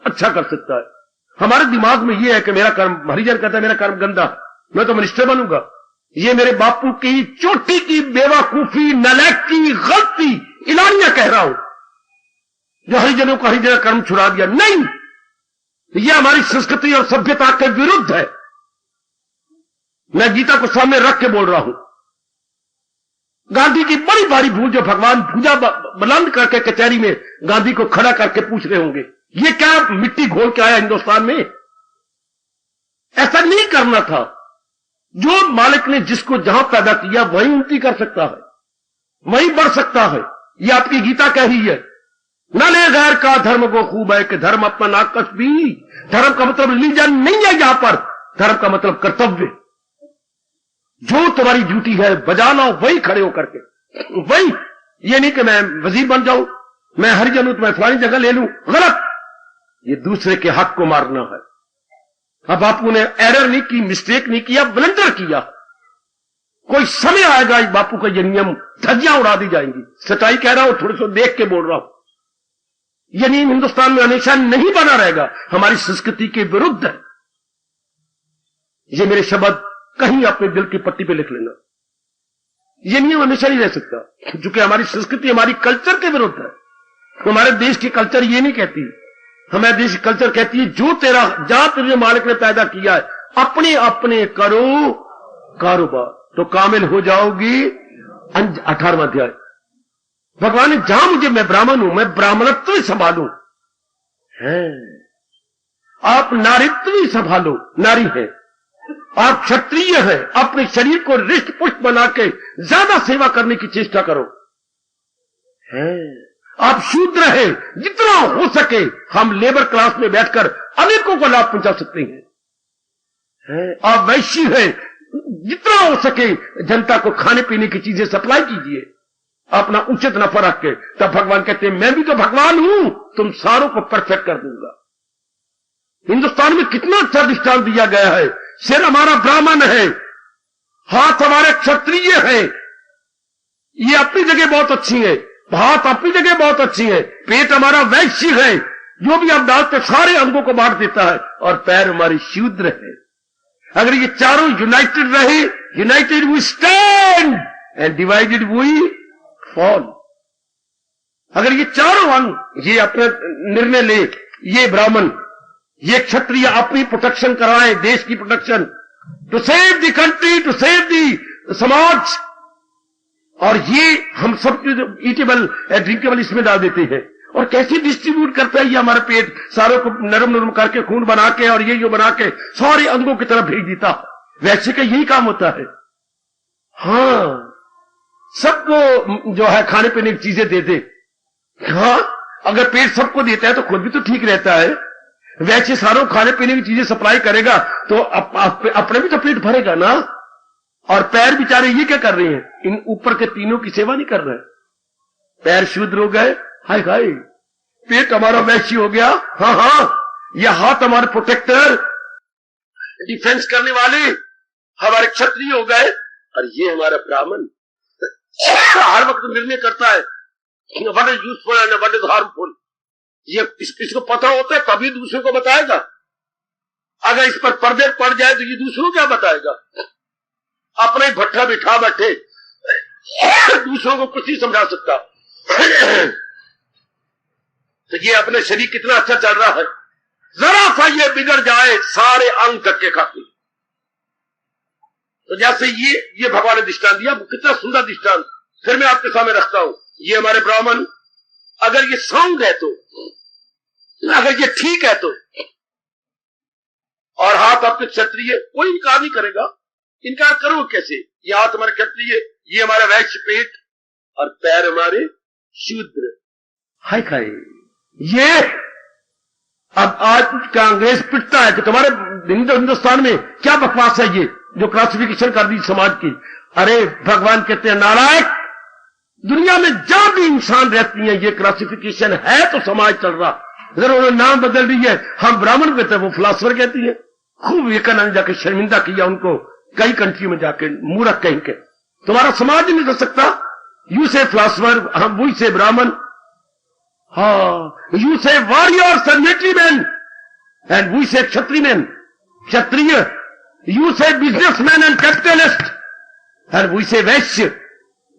A: अच्छा कर सकता है। हमारे दिमाग में यह है कि मेरा कर्म, हरिजन कहता है मेरा कर्म गंदा, मैं तो मिनिस्टर बनूंगा। ये मेरे बापू की चोटी की बेवकूफी, नलायक की गलती, इलानिया कह रहा हूं, जो हरिजनों को हरिजन कर्म छुड़ा दिया। नहीं, यह हमारी संस्कृति और सभ्यता के विरुद्ध है। मैं गीता को सामने रख के बोल रहा हूं। गांधी की बड़ी भारी भूल, जो भगवान भुजा बुलंद करके कचहरी में गांधी को खड़ा करके पूछ रहे होंगे, ये क्या मिट्टी घोल के आया हिंदुस्तान में? ऐसा नहीं करना था। जो मालिक ने जिसको जहां पैदा किया वही उन्नति कर सकता है, वही बढ़ सकता है। यह आपकी गीता कह रही है, न ले गैर का धर्म को खूब है कि धर्म अपना नाकस भी। धर्म का मतलब रिलीजन नहीं है यहां पर, धर्म का मतलब कर्तव्य। जो तुम्हारी ड्यूटी है बजा लो, वही खड़े होकर के, वही। ये नहीं कि मैं वजीर बन जाऊं, मैं हरिजन हूं तो मैं फलानी जगह ले लूं, गलत। ये दूसरे के हक को मारना है। अब बापू ने एरर नहीं की, मिस्टेक नहीं किया, ब्लंडर किया। कोई समय आएगा इस बापू का ये नियम धज्जियां उड़ा दी जाएंगी। सच्चाई कह रहा हूं, थोड़ी सी देख के बोल रहा हूं। ये नियम हिंदुस्तान में हमेशा नहीं बना रहेगा, हमारी संस्कृति के विरुद्ध है। ये मेरे शब्द कहीं अपने दिल की पट्टी पे लिख लेना। ये नियम हमेशा नहीं रह सकता, क्योंकि हमारी संस्कृति, हमारी कल्चर के विरुद्ध है। हमारे देश की कल्चर ये नहीं कहती, हमारे देश की कल्चर कहती है जो तेरा जहां तुझे मालिक ने पैदा किया है अपने अपने करो कारोबार तो कामिल हो जाओगी। 18वां अध्याय। भगवान ने जहां मुझे, मैं ब्राह्मण हूं, मैं ब्राह्मणत्व ही संभालू है, आप नारीत्व ही संभालो, नारी है, आप क्षत्रिय हैं, अपने शरीर को रिष्ट पुष्ट बना के ज्यादा सेवा करने की चेष्टा करो है, आप शूद्र हैं, जितना हो सके हम लेबर क्लास में बैठकर अनेकों को लाभ पहुंचा सकते हैं, आप वैश्य हैं, जितना हो सके जनता को खाने पीने की चीजें सप्लाई कीजिए अपना उचित नफा रख के। तब भगवान कहते हैं मैं भी तो भगवान हूं, तुम सारों को परफेक्ट कर दूंगा। हिंदुस्तान में कितना अच्छा दृष्टांत दिया गया है, सिर हमारा ब्राह्मण है, हाथ हमारे क्षत्रिय है, ये अपनी जगह बहुत अच्छी है, हाथ अपनी जगह बहुत अच्छी है, पेट हमारा वैश्य है, जो भी आप डालते सारे अंगों को बांट देता है, और पैर हमारी शूद्र है। अगर ये चारों यूनाइटेड रहे, united we stand and divided we fall. अगर ये चारों अंग ये अपना निर्णय ले, ये ब्राह्मण ये क्षत्रिय अपनी प्रोटेक्शन कराए, देश की protection, to save the country, to save the समाज, और ये हम सब ईटेबल ड्रिंकेबल इसमें डाल देते हैं, और कैसे डिस्ट्रीब्यूट करता है ये हमारे पेट सारों को नरम नरम करके खून बना के और ये बना के सारे अंगों की तरफ भेज देता। वैसे का यही काम होता है। हाँ, सबको जो है खाने पीने की चीजें दे दे। हाँ, अगर पेट सबको देता है तो खुद भी तो ठीक रहता है। वैसे सारों खाने पीने की चीजें सप्लाई करेगा तो अपने भी तो पेट भरेगा ना। और पैर बेचारे ये क्या कर रहे हैं, इन ऊपर के तीनों की सेवा नहीं कर रहे। पैर शूद्र हो गए, हाय हाय, पेट हमारा वैश्य हो गया, हाँ हाँ, ये हाथ हमारे प्रोटेक्टर डिफेंस करने वाले हमारे क्षत्रिय हो गए, और ये हमारा ब्राह्मण हर वक्त निर्णय करता है what is useful and what is harmful. ये इसको पता होता है तभी दूसरों को बताएगा। अगर इस पर पर्दे पड़ जाए तो ये दूसरों क्या बताएगा। अपने भट्ठा बिठा बैठे दूसरों को कुछ नहीं समझा सकता। तो ये अपने शरीर कितना अच्छा चल रहा है, जरा सा ये बिगड़ जाए सारे अंग धक्के खाते। तो जैसे ये भगवान ने दृष्टांत दिया, कितना सुंदर दृष्टांत फिर मैं आपके सामने रखता हूं। ये हमारे ब्राह्मण, अगर ये साउंड है तो, अगर ये ठीक है तो, और हाथ आपके क्षत्रिय, कोई इनकार नहीं करेगा। इनकार करो कैसे, ये हाथ हमारे क्षत्रिय, ये हमारा वैश्य पेट, और पैर हमारे शूद्र। हाय खाए, ये अब आज कांग्रेस पिटता है कि तुम्हारे हिंदुस्तान में क्या बकवास है ये जो क्लासिफिकेशन कर दी समाज की। अरे भगवान कहते हैं नालायक, दुनिया में जहां भी इंसान रहती है ये क्लासिफिकेशन है तो समाज चल रहा। जरा उन्होंने नाम बदल दी है, हम ब्राह्मण कहते हैं, वो फिलासफर कहती है। खूब विवेकानंद जाके शर्मिंदा किया उनको कई कंट्री में जाके, मूर्ख कहीं के। तुम्हारा समाज नहीं कर सकता। यू से फिलासफर, हम वही से ब्राह्मण। हाँ, you say warriors and military man and we say Kshatriya man, Kshatriya. You say businessman and capitalist and we say Vaishya.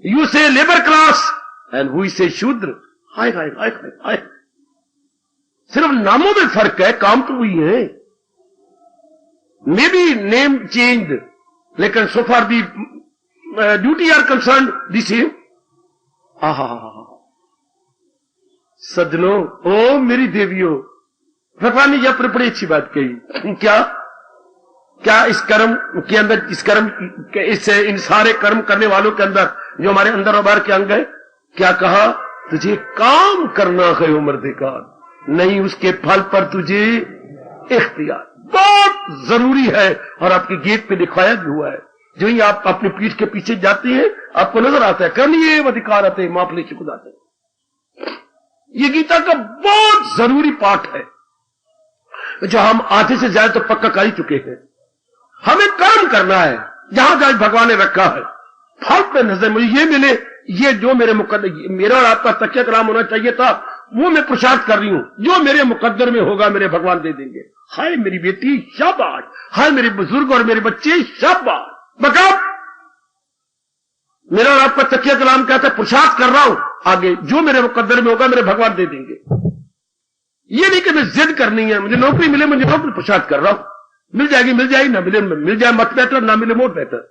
A: You से लेबर क्लास एंड वी से शूद्र। हाय हाय हाय हाय, सिर्फ नामों में फर्क है, काम तो वही है। मे बी नेम चेंज, लेकिन so far the duty are concern the same. सज्जनों, ओ मेरी देवियों, भगवान ने यह बड़ी अच्छी बात कही। क्या इस कर्म के अंदर, इस कर्म इससे इन सारे कर्म करने वालों के अंदर जो हमारे अंदर और बाहर के अंग है, क्या कहा, तुझे काम करना है उम्रदिकार, नहीं उसके फल पर तुझे इख्तियार। बहुत जरूरी है, और आपके गेट पे दिखाया भी हुआ है। जो ही आप अपनी पीठ के पीछे जाते हैं आपको नजर आता है, करनिए अधिकार आते माफले चुक जाते हैं। ये गीता का बहुत जरूरी पाठ है जो हम आधे से ज्यादा तो पक्का कर ही चुके हैं। हमें कर्म करना है जहां जहां भगवान ने रखा है। फल पे नजर मुझे ये मिले, ये जो मेरे मुकद्दर, मेरा और आपका तकिया कलाम होना चाहिए था, वो मैं पुरुषार्थ कर रही हूं। जो मेरे मुकद्दर में होगा मेरे भगवान दे देंगे। हाय मेरी बेटी शाबाश, हाय मेरे बुजुर्ग और मेरे बच्चे शाबाश। बका मेरा और आपका तकिया कलाम कहता है पुरुषार्थ कर रहा हूं, आगे जो मेरे मुकद्दर में होगा मेरे भगवान दे देंगे। ये नहीं कि मैं जिद करनी है, मुझे नौकरी मिले, मुझे नौकरी पुरुषार्थ कर रहा हूं, मिल जाएगी, ना मिल जाए मत बेहतर, ना मिले मोट बेहतर।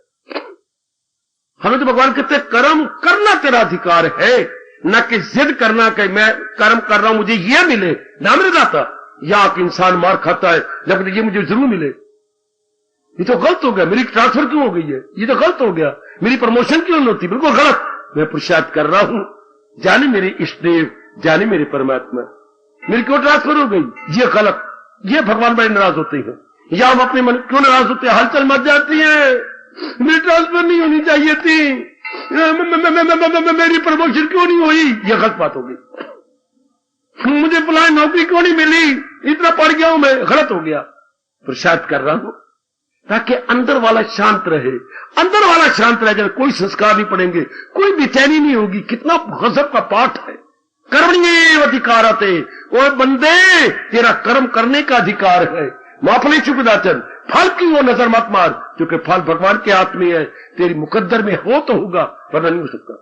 A: हमें तो भगवान कहते कर्म करना तेरा अधिकार है, न कि जिद करना कि मैं कर्म कर रहा हूं मुझे ये मिले ना मिल जाता। या कि इंसान मार खाता है जब ये मुझे जरूर मिले, ये तो गलत हो गया। मेरी ट्रांसफर क्यों हो गई है, ये तो गलत हो गया। मेरी प्रमोशन क्यों नहीं होती, बिल्कुल गलत। मैं पुरुषार्थ कर रहा हूं, जाने मेरे इष्टदेव, जाने मेरे परमात्मा, मेरी क्यों ट्रांसफर हो गई, ये गलत। ये भगवान बड़े नाराज होते हैं। या हम अपने मन क्यों नाराज होते हैं, हलचल मच जाती है, मेरी ट्रांसफर नहीं होनी चाहिए थी, मेरी प्रमोशन क्यों नहीं हुई, ये गलत बात हो गई। मुझे फलानी नौकरी क्यों नहीं मिली, इतना पढ़ गया हूं मैं, गलत हो गया। पुरुषार्थ कर रहा हूं ताकि अंदर वाला शांत रहे। अंदर वाला शांत रह जाए, कोई संस्कार नहीं पड़ेंगे, कोई बेचैनी नहीं होगी। कितना गजब का पाठ है। कर्मण्येव अधिकारते, ओ बंदे तेरा कर्म करने का अधिकार है। माफले चुकदाचन, फल की वो नजर मत मार, क्योंकि फल भगवान के हाथ में है। तेरी मुकद्दर में हो तो होगा, वरना नहीं हो सकता।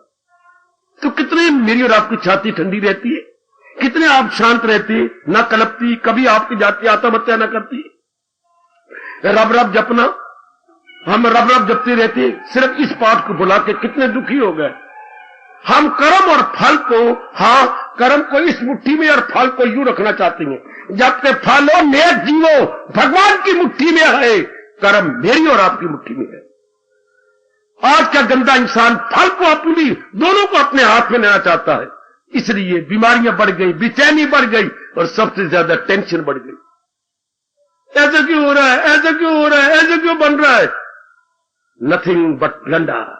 A: तो कितने मेरी और आपकी छाती ठंडी रहती है, कितने आप शांत रहते, ना कलपती, कभी आपकी जाति आत्महत्या ना करती। रब रब जपना, हम रब रब जपते रहते, सिर्फ इस पाठ को बुला के कितने दुखी हो गए। हम कर्म और फल को, हाँ कर्म को इस मुट्ठी में और फल को यूं रखना चाहते हैं। जब तक फल हो नेक जीवो, भगवान की मुट्ठी में है, कर्म मेरी और आपकी मुट्ठी में है। आज का गंदा इंसान फल को अपनी, दोनों को अपने हाथ में लेना चाहता है, इसलिए बीमारियां बढ़ गई, बेचैनी बढ़ गई और सबसे ज्यादा टेंशन बढ़ गई। ऐसा क्यों हो रहा है, ऐसा क्यों हो रहा है, ऐसा क्यों बन रहा है? Nothing but blunder.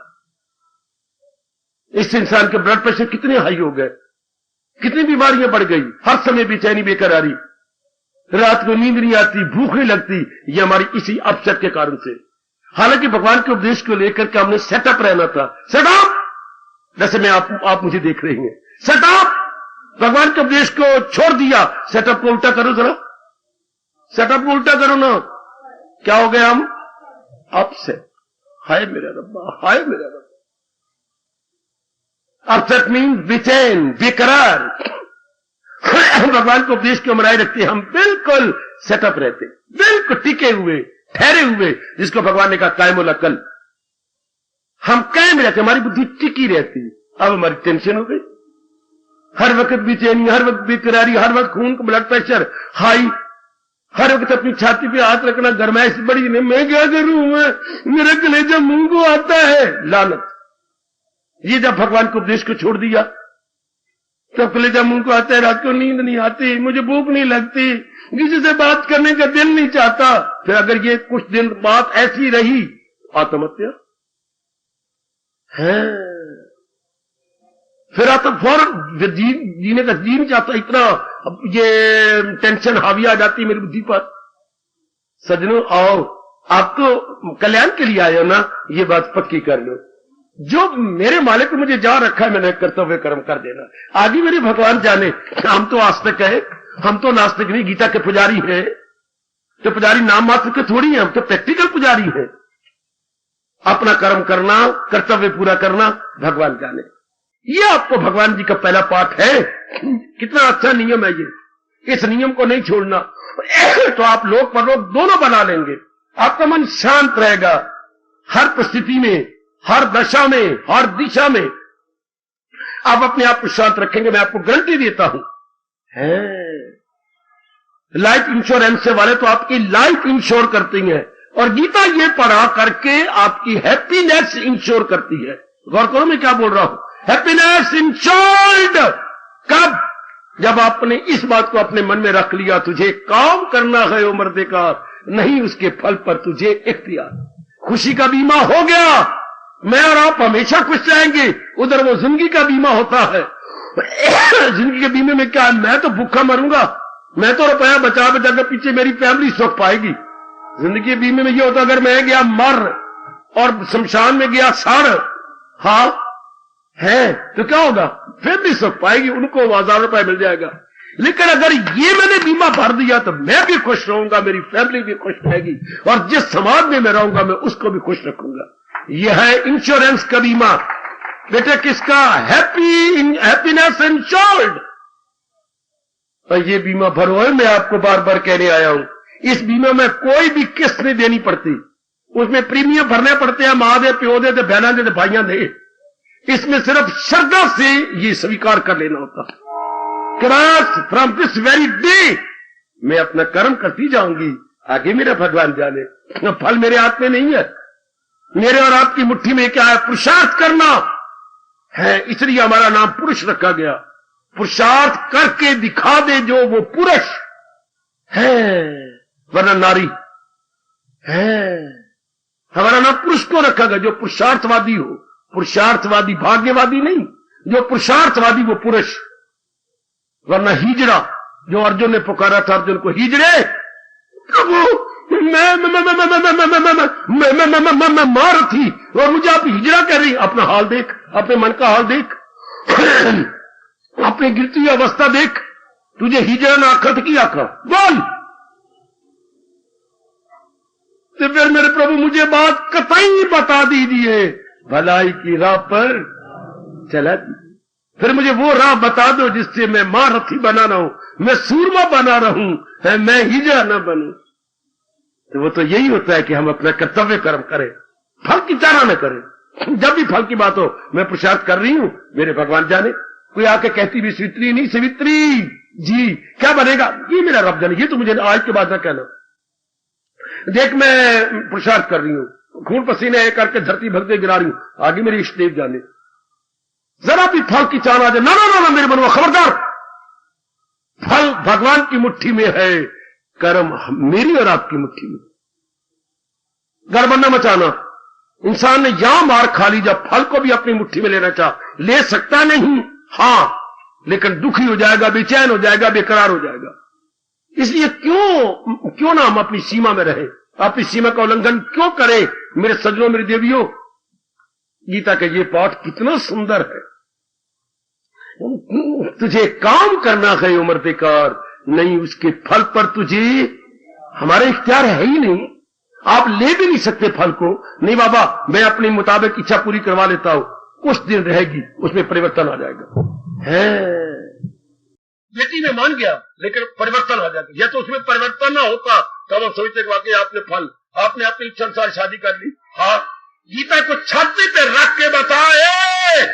A: इस इंसान के ब्लड प्रेशर कितने हाई हो गए, कितनी बीमारियां बढ़ गई, हर समय बेचैनी बेकरारी, रात को नींद नहीं आती, भूख नहीं लगती, ये हमारी इसी अपसेट के कारण से। हालांकि भगवान के उपदेश को लेकर के हमने सेटअप रहना था। सेटअप, जैसे मैं आप मुझे देख रहे हैं, सेटअप, भगवान के उपदेश को छोड़ दिया, सेटअप को उल्टा करो जरा, सेटअप को उल्टा करो ना, क्या हो गया हम? अपसेट। हाय मेरा रब्बा, हाय मेरा रब्बा। अपसेट मीन बेचैन, बेकरार। भगवान को उपदेश को मनाए रखते, हम बिल्कुल सेटअप रहते, बिल्कुल टिके हुए, ठहरे हुए, जिसको भगवान ने कहा कायमुल अकल। हम कायम रहते, हमारी बुद्धि टिकी रहती। अब हमारी टेंशन हो गई, हर वक्त बेचैनी, हर वक्त बेकरारी, हर वक्त खून का ब्लड प्रेशर हाई, हर वक्त अपनी छाती पे हाथ रखना, गरमाइश बड़ी नहीं, मैं क्या करूं, मेरा कलेजा मुंह को आता है। लानत। ये जब भगवान के उपदेश को छोड़ दिया तो कलेजा मुंह को आता है, रात को नींद नहीं आती, मुझे भूख नहीं लगती, किसी से बात करने का दिल नहीं चाहता। फिर अगर ये कुछ दिन बात ऐसी रही, आत्महत्या है। फिर आता फौरन जीने का जी नहीं चाहता, इतना ये टेंशन हावी आ जाती मेरी बुद्धि पर। सज्जनों आओ, आप तो कल्याण के लिए आए हो ना, ये बात पक्की कर लो। जो मेरे मालिक ने मुझे जहां रखा है, मैंने कर्तव्य कर्म कर देना। आगे मेरे भगवान जाने, हम तो आस्तिक है, हम तो नास्तिक नहीं, गीता के पुजारी हैं। तो पुजारी नाम मात्र के थोड़ी है, हम तो प्रैक्टिकल पुजारी हैं। अपना कर्म करना, कर्तव्य पूरा करना, भगवान जाने। ये आपको भगवान जी का पहला पाठ है। कितना अच्छा नियम है ये, इस नियम को नहीं छोड़ना तो आप लोग परलोक दोनों बना लेंगे। आपका मन शांत रहेगा, हर परिस्थिति में, हर दशा में, हर दिशा में आप अपने आप को शांत रखेंगे, मैं आपको गारंटी देता हूं। लाइफ इंश्योरेंस वाले तो आपकी लाइफ इंश्योर करती हैं, और गीता ये पढ़ा करके आपकी हैप्पीनेस इंश्योर करती है। गौर करो मैं क्या बोल रहा हूं, हैप्पीनेस इंश्योर्ड। कब? जब आपने इस बात को अपने मन में रख लिया, तुझे काम करना है उम्र देकर, नहीं उसके फल पर तुझे इख्तियार। खुशी का बीमा हो गया, मैं और आप हमेशा खुश रहेंगे। उधर वो जिंदगी का बीमा होता है। जिंदगी के बीमे में क्या, मैं तो भूखा मरूंगा, मैं तो रुपया बचा बचा कर पीछे मेरी फैमिली सुख पाएगी। जिंदगी के बीमे में ये होता, अगर मैं गया मर और शमशान में गया सड़, हाँ है तो क्या होगा, फिर भी सुख पाएगी, उनको 1000 रुपए मिल जाएगा। लेकिन अगर ये मैंने बीमा भर दिया तो मैं भी खुश रहूंगा, मेरी फैमिली भी खुश रहेगी, और जिस समाज में मैं रहूंगा मैं उसको भी खुश रखूंगा। यह है इंश्योरेंस का बीमा। बेटे किसका? Happiness insured. और ये बीमा भरो है, मैं आपको बार बार कहने आया हूं। इस बीमा में कोई भी किस्त नहीं देनी पड़ती, उसमें प्रीमियम भरने पड़ते हैं, मां दे, प्यो दे, बहना दे, भाइयां दे। इसमें सिर्फ श्रद्धा से ये स्वीकार कर लेना होता। Cross from this very day मैं अपना कर्म करती जाऊंगी, आगे मेरा भगवान जाने। फल मेरे हाथ में नहीं है, मेरे और आपकी मुट्ठी में क्या है? पुरुषार्थ करना है, इसलिए हमारा नाम पुरुष रखा गया। पुरुषार्थ करके दिखा दे जो, वो पुरुष है, वरना नारी है। हमारा नाम पुरुष को रखा गया जो पुरुषार्थवादी हो। पुरुषार्थवादी भाग्यवादी नहीं, जो पुरुषार्थवादी वो पुरुष। वरना हिजड़ा, जो अर्जुन ने पुकारा था, अर्जुन को हिजड़े प्रभु मैं मार थी और मुझे आप हिजड़ा कह रही। अपना हाल देख, अपने मन का हाल देख, अपनी गिरती हुई अवस्था देख। तुझे हिजड़ा ना आखा तो क्या आखा? बोल। तो फिर मेरे प्रभु मुझे बात कतई बता दीजिए, भलाई की राह पर चला दीजिए। फिर मुझे वो राह बता दो जिससे मैं महारथी बना रहूं, मैं सूरमा बना रहूं, मैं हिजड़ा न बनूं। तो वो तो यही होता है कि हम अपना कर्तव्य कर्म करें, फल की चाहना न करें। जब भी फल की बात हो, मैं पुरुषार्थ कर रही हूं, मेरे भगवान जाने। कोई आके कहती भी सवित्री नहीं, सवित्री जी क्या बनेगा, ये मेरा रब जाने। ये तो मुझे आज के बाद ना कहना। देख मैं पुरुषार्थ कर रही हूं, खून पसीने करके धरती भगते गिरा रही हूं, आगे मेरे इष्ट देव जाने। जरा भी फल की चाहना आ जाए, ना ना ना मेरे मन में, खबरदार। फल भगवान की मुट्ठी में है, कर्म मेरी और आपकी मुट्ठी में। गड़बड़ न मचाना। इंसान ने यहां मार खा ली जब फल को भी अपनी मुट्ठी में लेना चाह, ले सकता नहीं, हां, लेकिन दुखी हो जाएगा, बेचैन हो जाएगा, बेकरार हो जाएगा। इसलिए क्यों ना हम अपनी सीमा में रहें, अपनी सीमा का उल्लंघन क्यों करें? मेरे सज्जनों, मेरी देवियों, गीता का ये पाठ कितना सुंदर है। तुझे काम करना है उम्र बेकार, नहीं उसके फल पर तुझे हमारे इख्तियार है ही नहीं। आप ले भी नहीं सकते फल को। नहीं बाबा, मैं अपने मुताबिक इच्छा पूरी करवा लेता हूं, कुछ दिन रहेगी, उसमें परिवर्तन आ जाएगा। है बेटी में मान गया, लेकिन परिवर्तन आ जाएगा। या तो उसमें परिवर्तन ना होता तब हम सोचते कि आपने फल, आपने अपनी इच्छा अनुसार शादी कर ली। हाँ, गीता को छाती पे रख के बताए,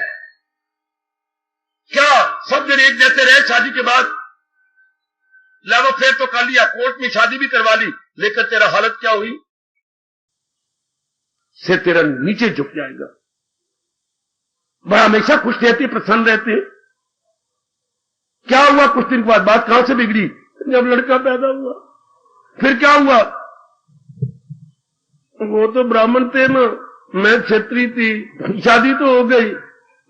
A: क्या सब दिन एक जैसे रहे? शादी के बाद लव अफेयर तो कर लिया, कोर्ट में शादी भी करवा ली, लेकिन तेरा हालत क्या हुई? से तेरा नीचे झुक जाएगा। वह हमेशा खुश रहती, प्रसन्न रहते। क्या हुआ? कुछ दिन के बाद बात कहां से बिगड़ी? जब लड़का पैदा हुआ। फिर क्या हुआ? वो तो ब्राह्मण थे ना, मैं क्षत्रिय थी, शादी तो हो गई,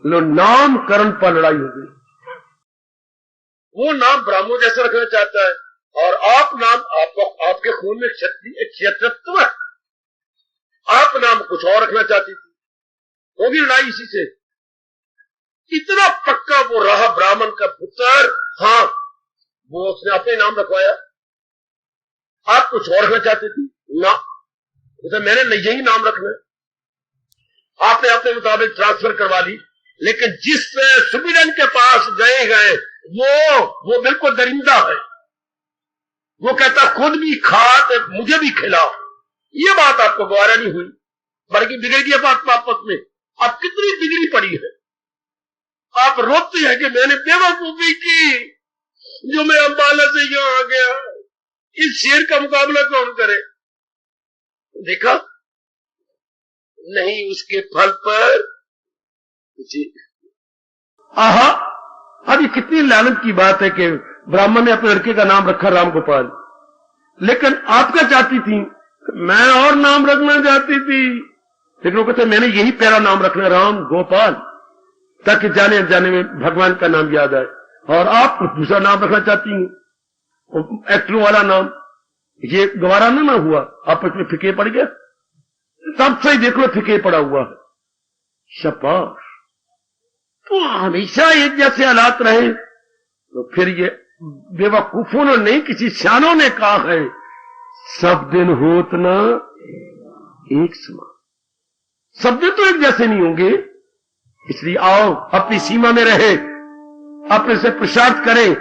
A: लो नामकरण पर लड़ाई हो गई। वो नाम ब्राह्मण जैसा रखना चाहता है और आप नाम, आपके खून में क्षत्रियत्व है, आप नाम कुछ और रखना चाहती थी, होगी लड़ाई इसी से। इतना पक्का वो रहा ब्राह्मण का पुत्र। हाँ, वो उसने अपने नाम रखवाया, आप कुछ और रखना चाहती थी ना, उसे मैंने यही नाम रखना है, आपने अपने मुताबिक ट्रांसफर करवा ली। लेकिन जिस सुबिरन के पास गए वो बिल्कुल दरिंदा है। वो कहता खुद भी खा तो मुझे भी खिलाओ। ये बात आपको गवारा नहीं हुई, बल्कि बिगड़ गई बात आपस में। अब कितनी बिगड़ी पड़ी है, आप रोते हैं कि मैंने बेवकूफी की, जो मैं अंबाला से यहां आ गया। इस शेर का मुकाबला कौन करे? देखा नहीं, उसके फल पर जी। आहा, अब ये कितनी लानत की बात है कि ब्राह्मण ने अपने लड़के का नाम रखा राम गोपाल, लेकिन आप क्या चाहती थी? मैं और नाम रखना चाहती थी, लेकिन वो कहते मैंने यही पहला नाम रखना राम गोपाल, ताकि जाने अनजाने में भगवान का नाम याद आए। और आप दूसरा नाम रखना चाहती हैं, एक्टरों वाला नाम। ये गवारा ना हुआ, आपस में फिके पड़ गया। तब से ही देख लो फिके पड़ा हुआ है। शाबाश। तो हमेशा एक जैसे हालात रहे तो फिर ये बेवकूफों ने नहीं, किसी सियानों ने कहा है, सब दिन होत ना एक समान। सब दिन तो एक जैसे नहीं होंगे, इसलिए आओ अपनी सीमा में रहे, अपने से पुरुषार्थ करें,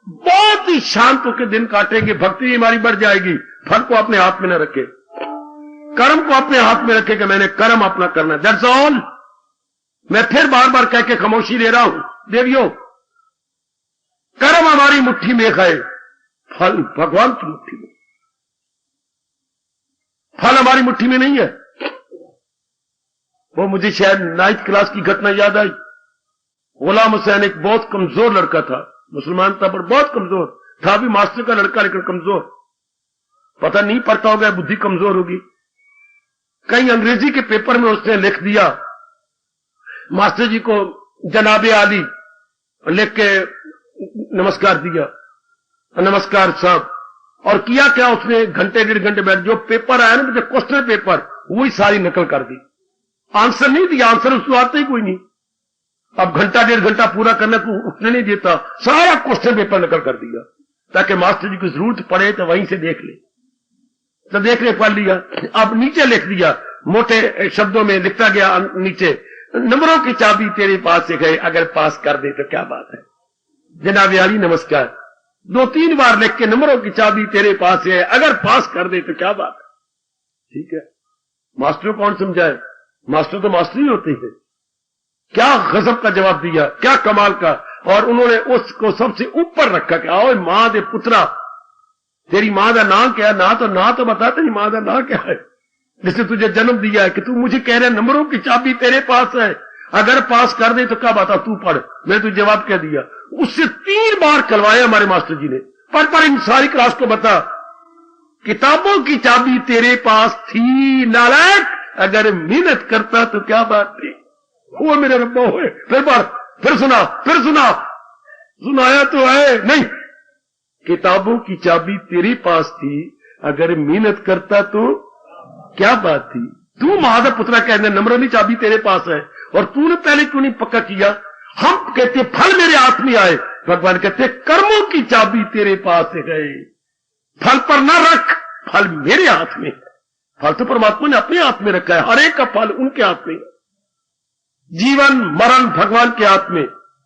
A: बहुत ही शांत होकर दिन काटेंगे, भक्ति हमारी बढ़ जाएगी। फल को अपने हाथ में न रखे, कर्म को अपने हाथ में रखे कि मैंने कर्म अपना करना। That's all. मैं फिर बार बार कह के खामोशी ले रहा हूं देवियों, कर्म हमारी मुट्ठी में है, फल भगवान की मुट्ठी में। फल हमारी मुट्ठी में नहीं है। वो मुझे शायद 9th क्लास की घटना याद आई। गुलाम हुसैन एक बहुत कमजोर लड़का था, मुसलमान था पर बहुत कमजोर था, भी मास्टर का लड़का लेकिन कमजोर। पता नहीं पढ़ता होगा, बुद्धि कमजोर होगी। कहीं अंग्रेजी के पेपर में उसने लिख दिया, मास्टर जी को जनाबे आली लिख के नमस्कार दिया, नमस्कार साहब। और किया क्या उसने, घंटे 1.5 घंटे बैठ, जो पेपर आया ना, जो क्वेश्चन पेपर, वही सारी नकल कर दी। आंसर नहीं दिया, आंसर उसको आता ही कोई नहीं। अब घंटा 1.5 घंटा पूरा करना तो उसने नहीं देता, सारा क्वेश्चन पेपर नकल कर दिया ताकि मास्टर जी को जरूरत पड़े तो वहीं से देख ले। तो देखने पढ़ लिया। अब नीचे लिख दिया, मोटे शब्दों में लिखता गया नीचे, नंबरों की चाबी तेरे पास से गए, अगर पास कर दे तो क्या बात है। जनाब आली नमस्कार 2-3 बार लिख के, नंबरों की चाबी तेरे पास है, अगर पास कर दे तो क्या बात है। ठीक है, मास्टर कौन समझाए, मास्टर तो मास्टर ही होते हैं। क्या गजब का जवाब दिया, क्या कमाल का। और उन्होंने उसको सबसे ऊपर रखा कि आओ मां दे पुत्रा, तेरी मां का नाम क्या है, ना तो बता तेरी मां का नाम क्या है, जिसने तुझे जन्म दिया है, कि तू मुझे कह रहा है नंबरों की चाबी तेरे पास है, अगर पास कर दे तो क्या बता, तू पढ़। मैं तुझे जवाब क्या दिया, उससे 3 बार करवाया हमारे मास्टर जी ने। पर इन सारी क्लास को बता, किताबों की चाबी तेरे पास थी नालायक, अगर मेहनत करता तो क्या बात थी। वो मेरे रब्बा हुए, फिर सुना, सुनाया तो है नहीं। किताबों की चाबी तेरे पास थी, अगर मेहनत करता तो क्या बात थी। तू महादेव पुत्रा कहने नंबरों की चाबी तेरे पास है, और तूने पहले क्यों नहीं पक्का किया। हम कहते फल मेरे हाथ में आए, भगवान कहते कर्मों की चाबी तेरे पास है, फल पर ना रख, फल मेरे हाथ में है। फल तो परमात्मा ने अपने हाथ में रखा है, हर एक का फल उनके हाथ में। जीवन मरण भगवान के हाथ में।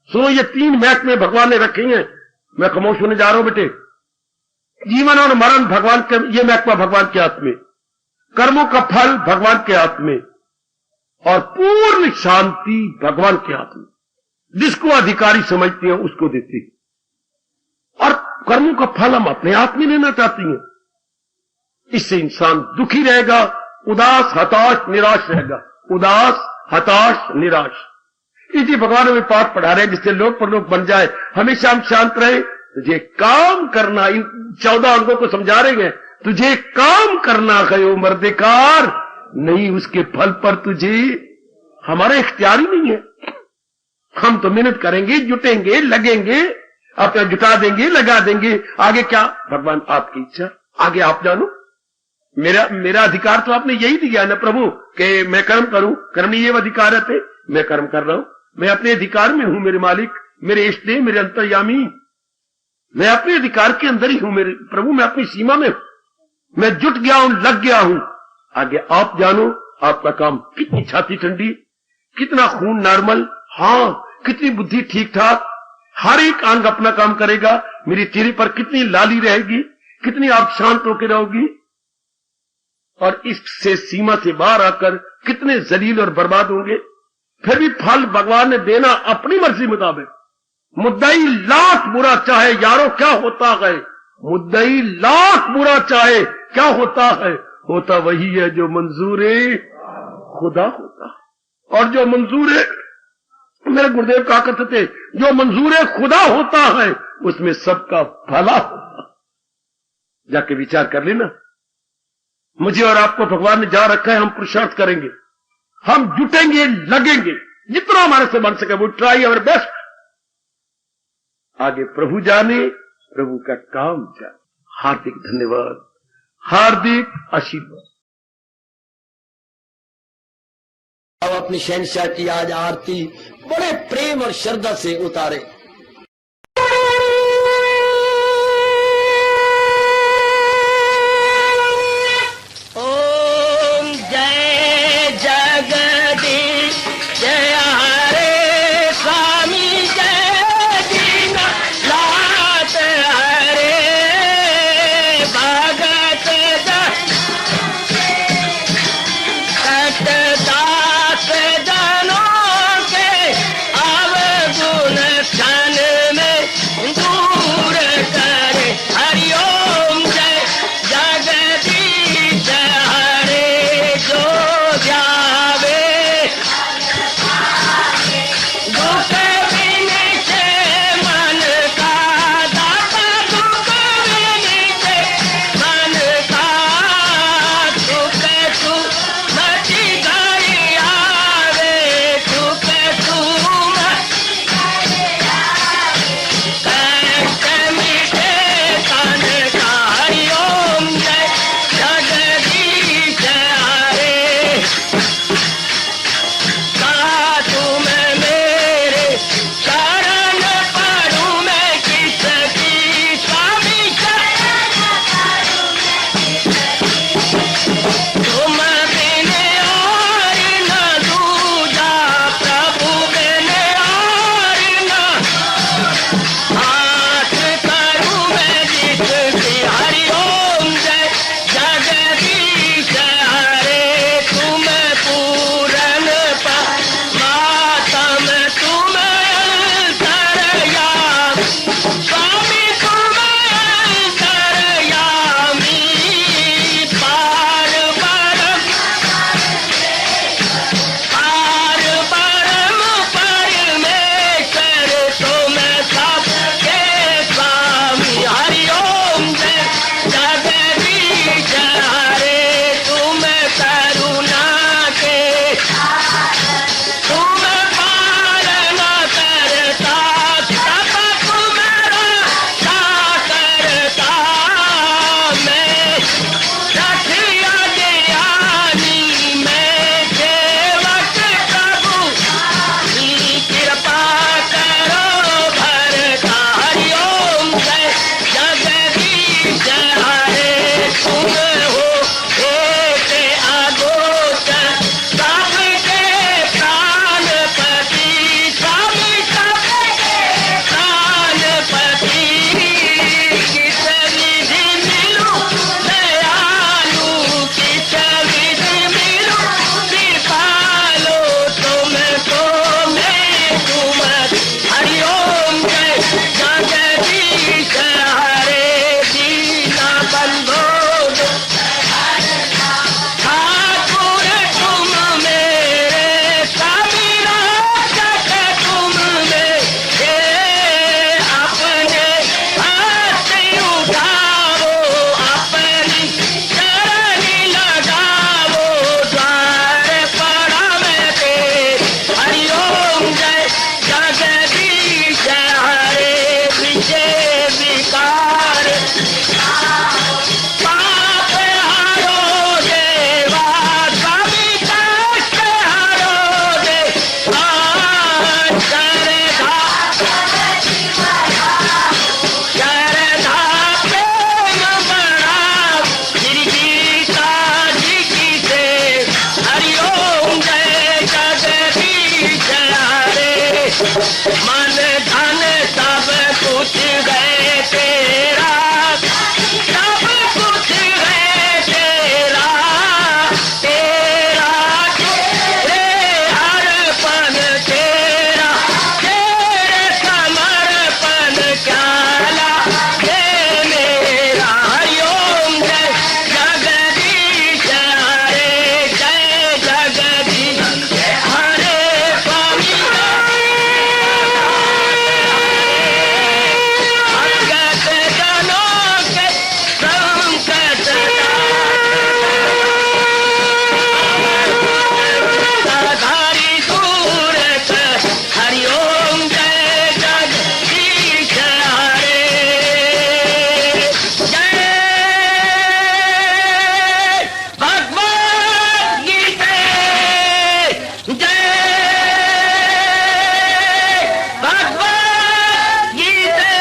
A: सुनो, ये 3 महकमे भगवान ने रखे हैं। मैं खामोश होने जा रहा हूं बेटे। जीवन और मरण भगवान के, ये महकमा भगवान के हाथ में, कर्मों का फल भगवान के हाथ में, और पूर्ण शांति भगवान के हाथ में। जिसको अधिकारी समझते हैं उसको देते हैं, और कर्मों का फल हम अपने हाथ में लेना चाहती हैं। इससे इंसान दुखी रहेगा, उदास हताश निराश रहेगा, उदास हताश निराश। इसी भगवान हमें पाठ पढ़ा रहे हैं जिससे लोग पर लोग बन जाए, हमेशा हम शांत रहे। तुझे काम करना, इन 14 अंगों को समझा रहे हैं, तुझे काम करना है मर्देकार, नहीं उसके फल पर तुझे हमारा इख्तियार ही नहीं है। हम तो मेहनत करेंगे, जुटेंगे, लगेंगे, अपना जुटा देंगे, लगा देंगे, आगे क्या भगवान आपकी इच्छा, आगे आप जानो। मेरा अधिकार तो आपने यही दिया ना प्रभु कि मैं कर्म करूं, कर्म नहीं ये अधिकार है, मैं कर्म कर रहा हूं, मैं अपने अधिकार में हूं मेरे मालिक, मेरे इष्ट देव, मेरे अंतर्यामी, मैं अपने अधिकार के अंदर ही हूं मेरे प्रभु, मैं अपनी सीमा में हूं, मैं जुट गया हूं, लग गया हूं, आगे आप जानो आपका काम। कितनी छाती ठंडी, कितना खून नॉर्मल, हां कितनी बुद्धि ठीक ठाक, हर एक अंग अपना काम करेगा, मेरी चेहरे पर कितनी लाली रहेगी, कितनी आप शांत होकर रहोगी, और इससे सीमा से बाहर आकर कितने जलील और बर्बाद होंगे। फिर भी फल भगवान ने देना अपनी मर्जी मुताबिक। मुद्दई लाख बुरा चाहे यारो क्या होता है, मुद्दई लाख बुरा चाहे क्या होता है, होता वही है जो मंजूर खुदा होता। और जो मंजूर, मेरे गुरुदेव कहा करते थे, जो मंजूर खुदा होता है उसमें सबका भला होता। जाके विचार कर लेना। मुझे और आपको भगवान ने जा रखा है, हम पुरुषार्थ करेंगे, हम जुटेंगे, लगेंगे, जितना हमारे से बन सके वो ट्राई अवर बेस्ट। आगे प्रभु जाने, प्रभु का काम जाने। हार्दिक धन्यवाद, हार्दिक आशीर्वाद।
B: अब अपनी शहंशाह की आज आरती बड़े प्रेम और श्रद्धा से उतारे। ओम जय जगदीश जय मन धन सब कुछ है तेरा, सब कुछ है तेरा, तेरा तेरे अर्पण तेरा, तेरे समर्पण क्या लागे मेरा। हरिओम जय जगदीश हरे, जय जगदीश हरे स्वामी भगत जनों के संकट धारी सूरत। हरिओम जय जगदीश हरे, जय भगवद गीता, जय भगवद गीता।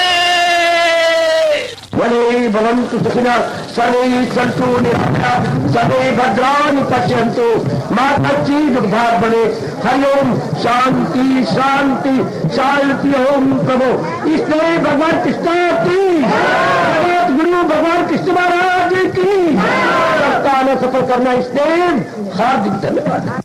C: वने भवन्तु सुखिनः सर्वे सन्तु निरामयाः सर्वे भद्राणि पश्यन्तु मा कश्चित् दुःखात् भवेत्। हरि ओम शांति शांति शांति। ओम प्रभु इसलिए भगवान कृष्ण की जगत गुरु भगवान कृष्ण महाराज की सप्ताह में सफल करना इसलिए हार्दिक धन्यवाद।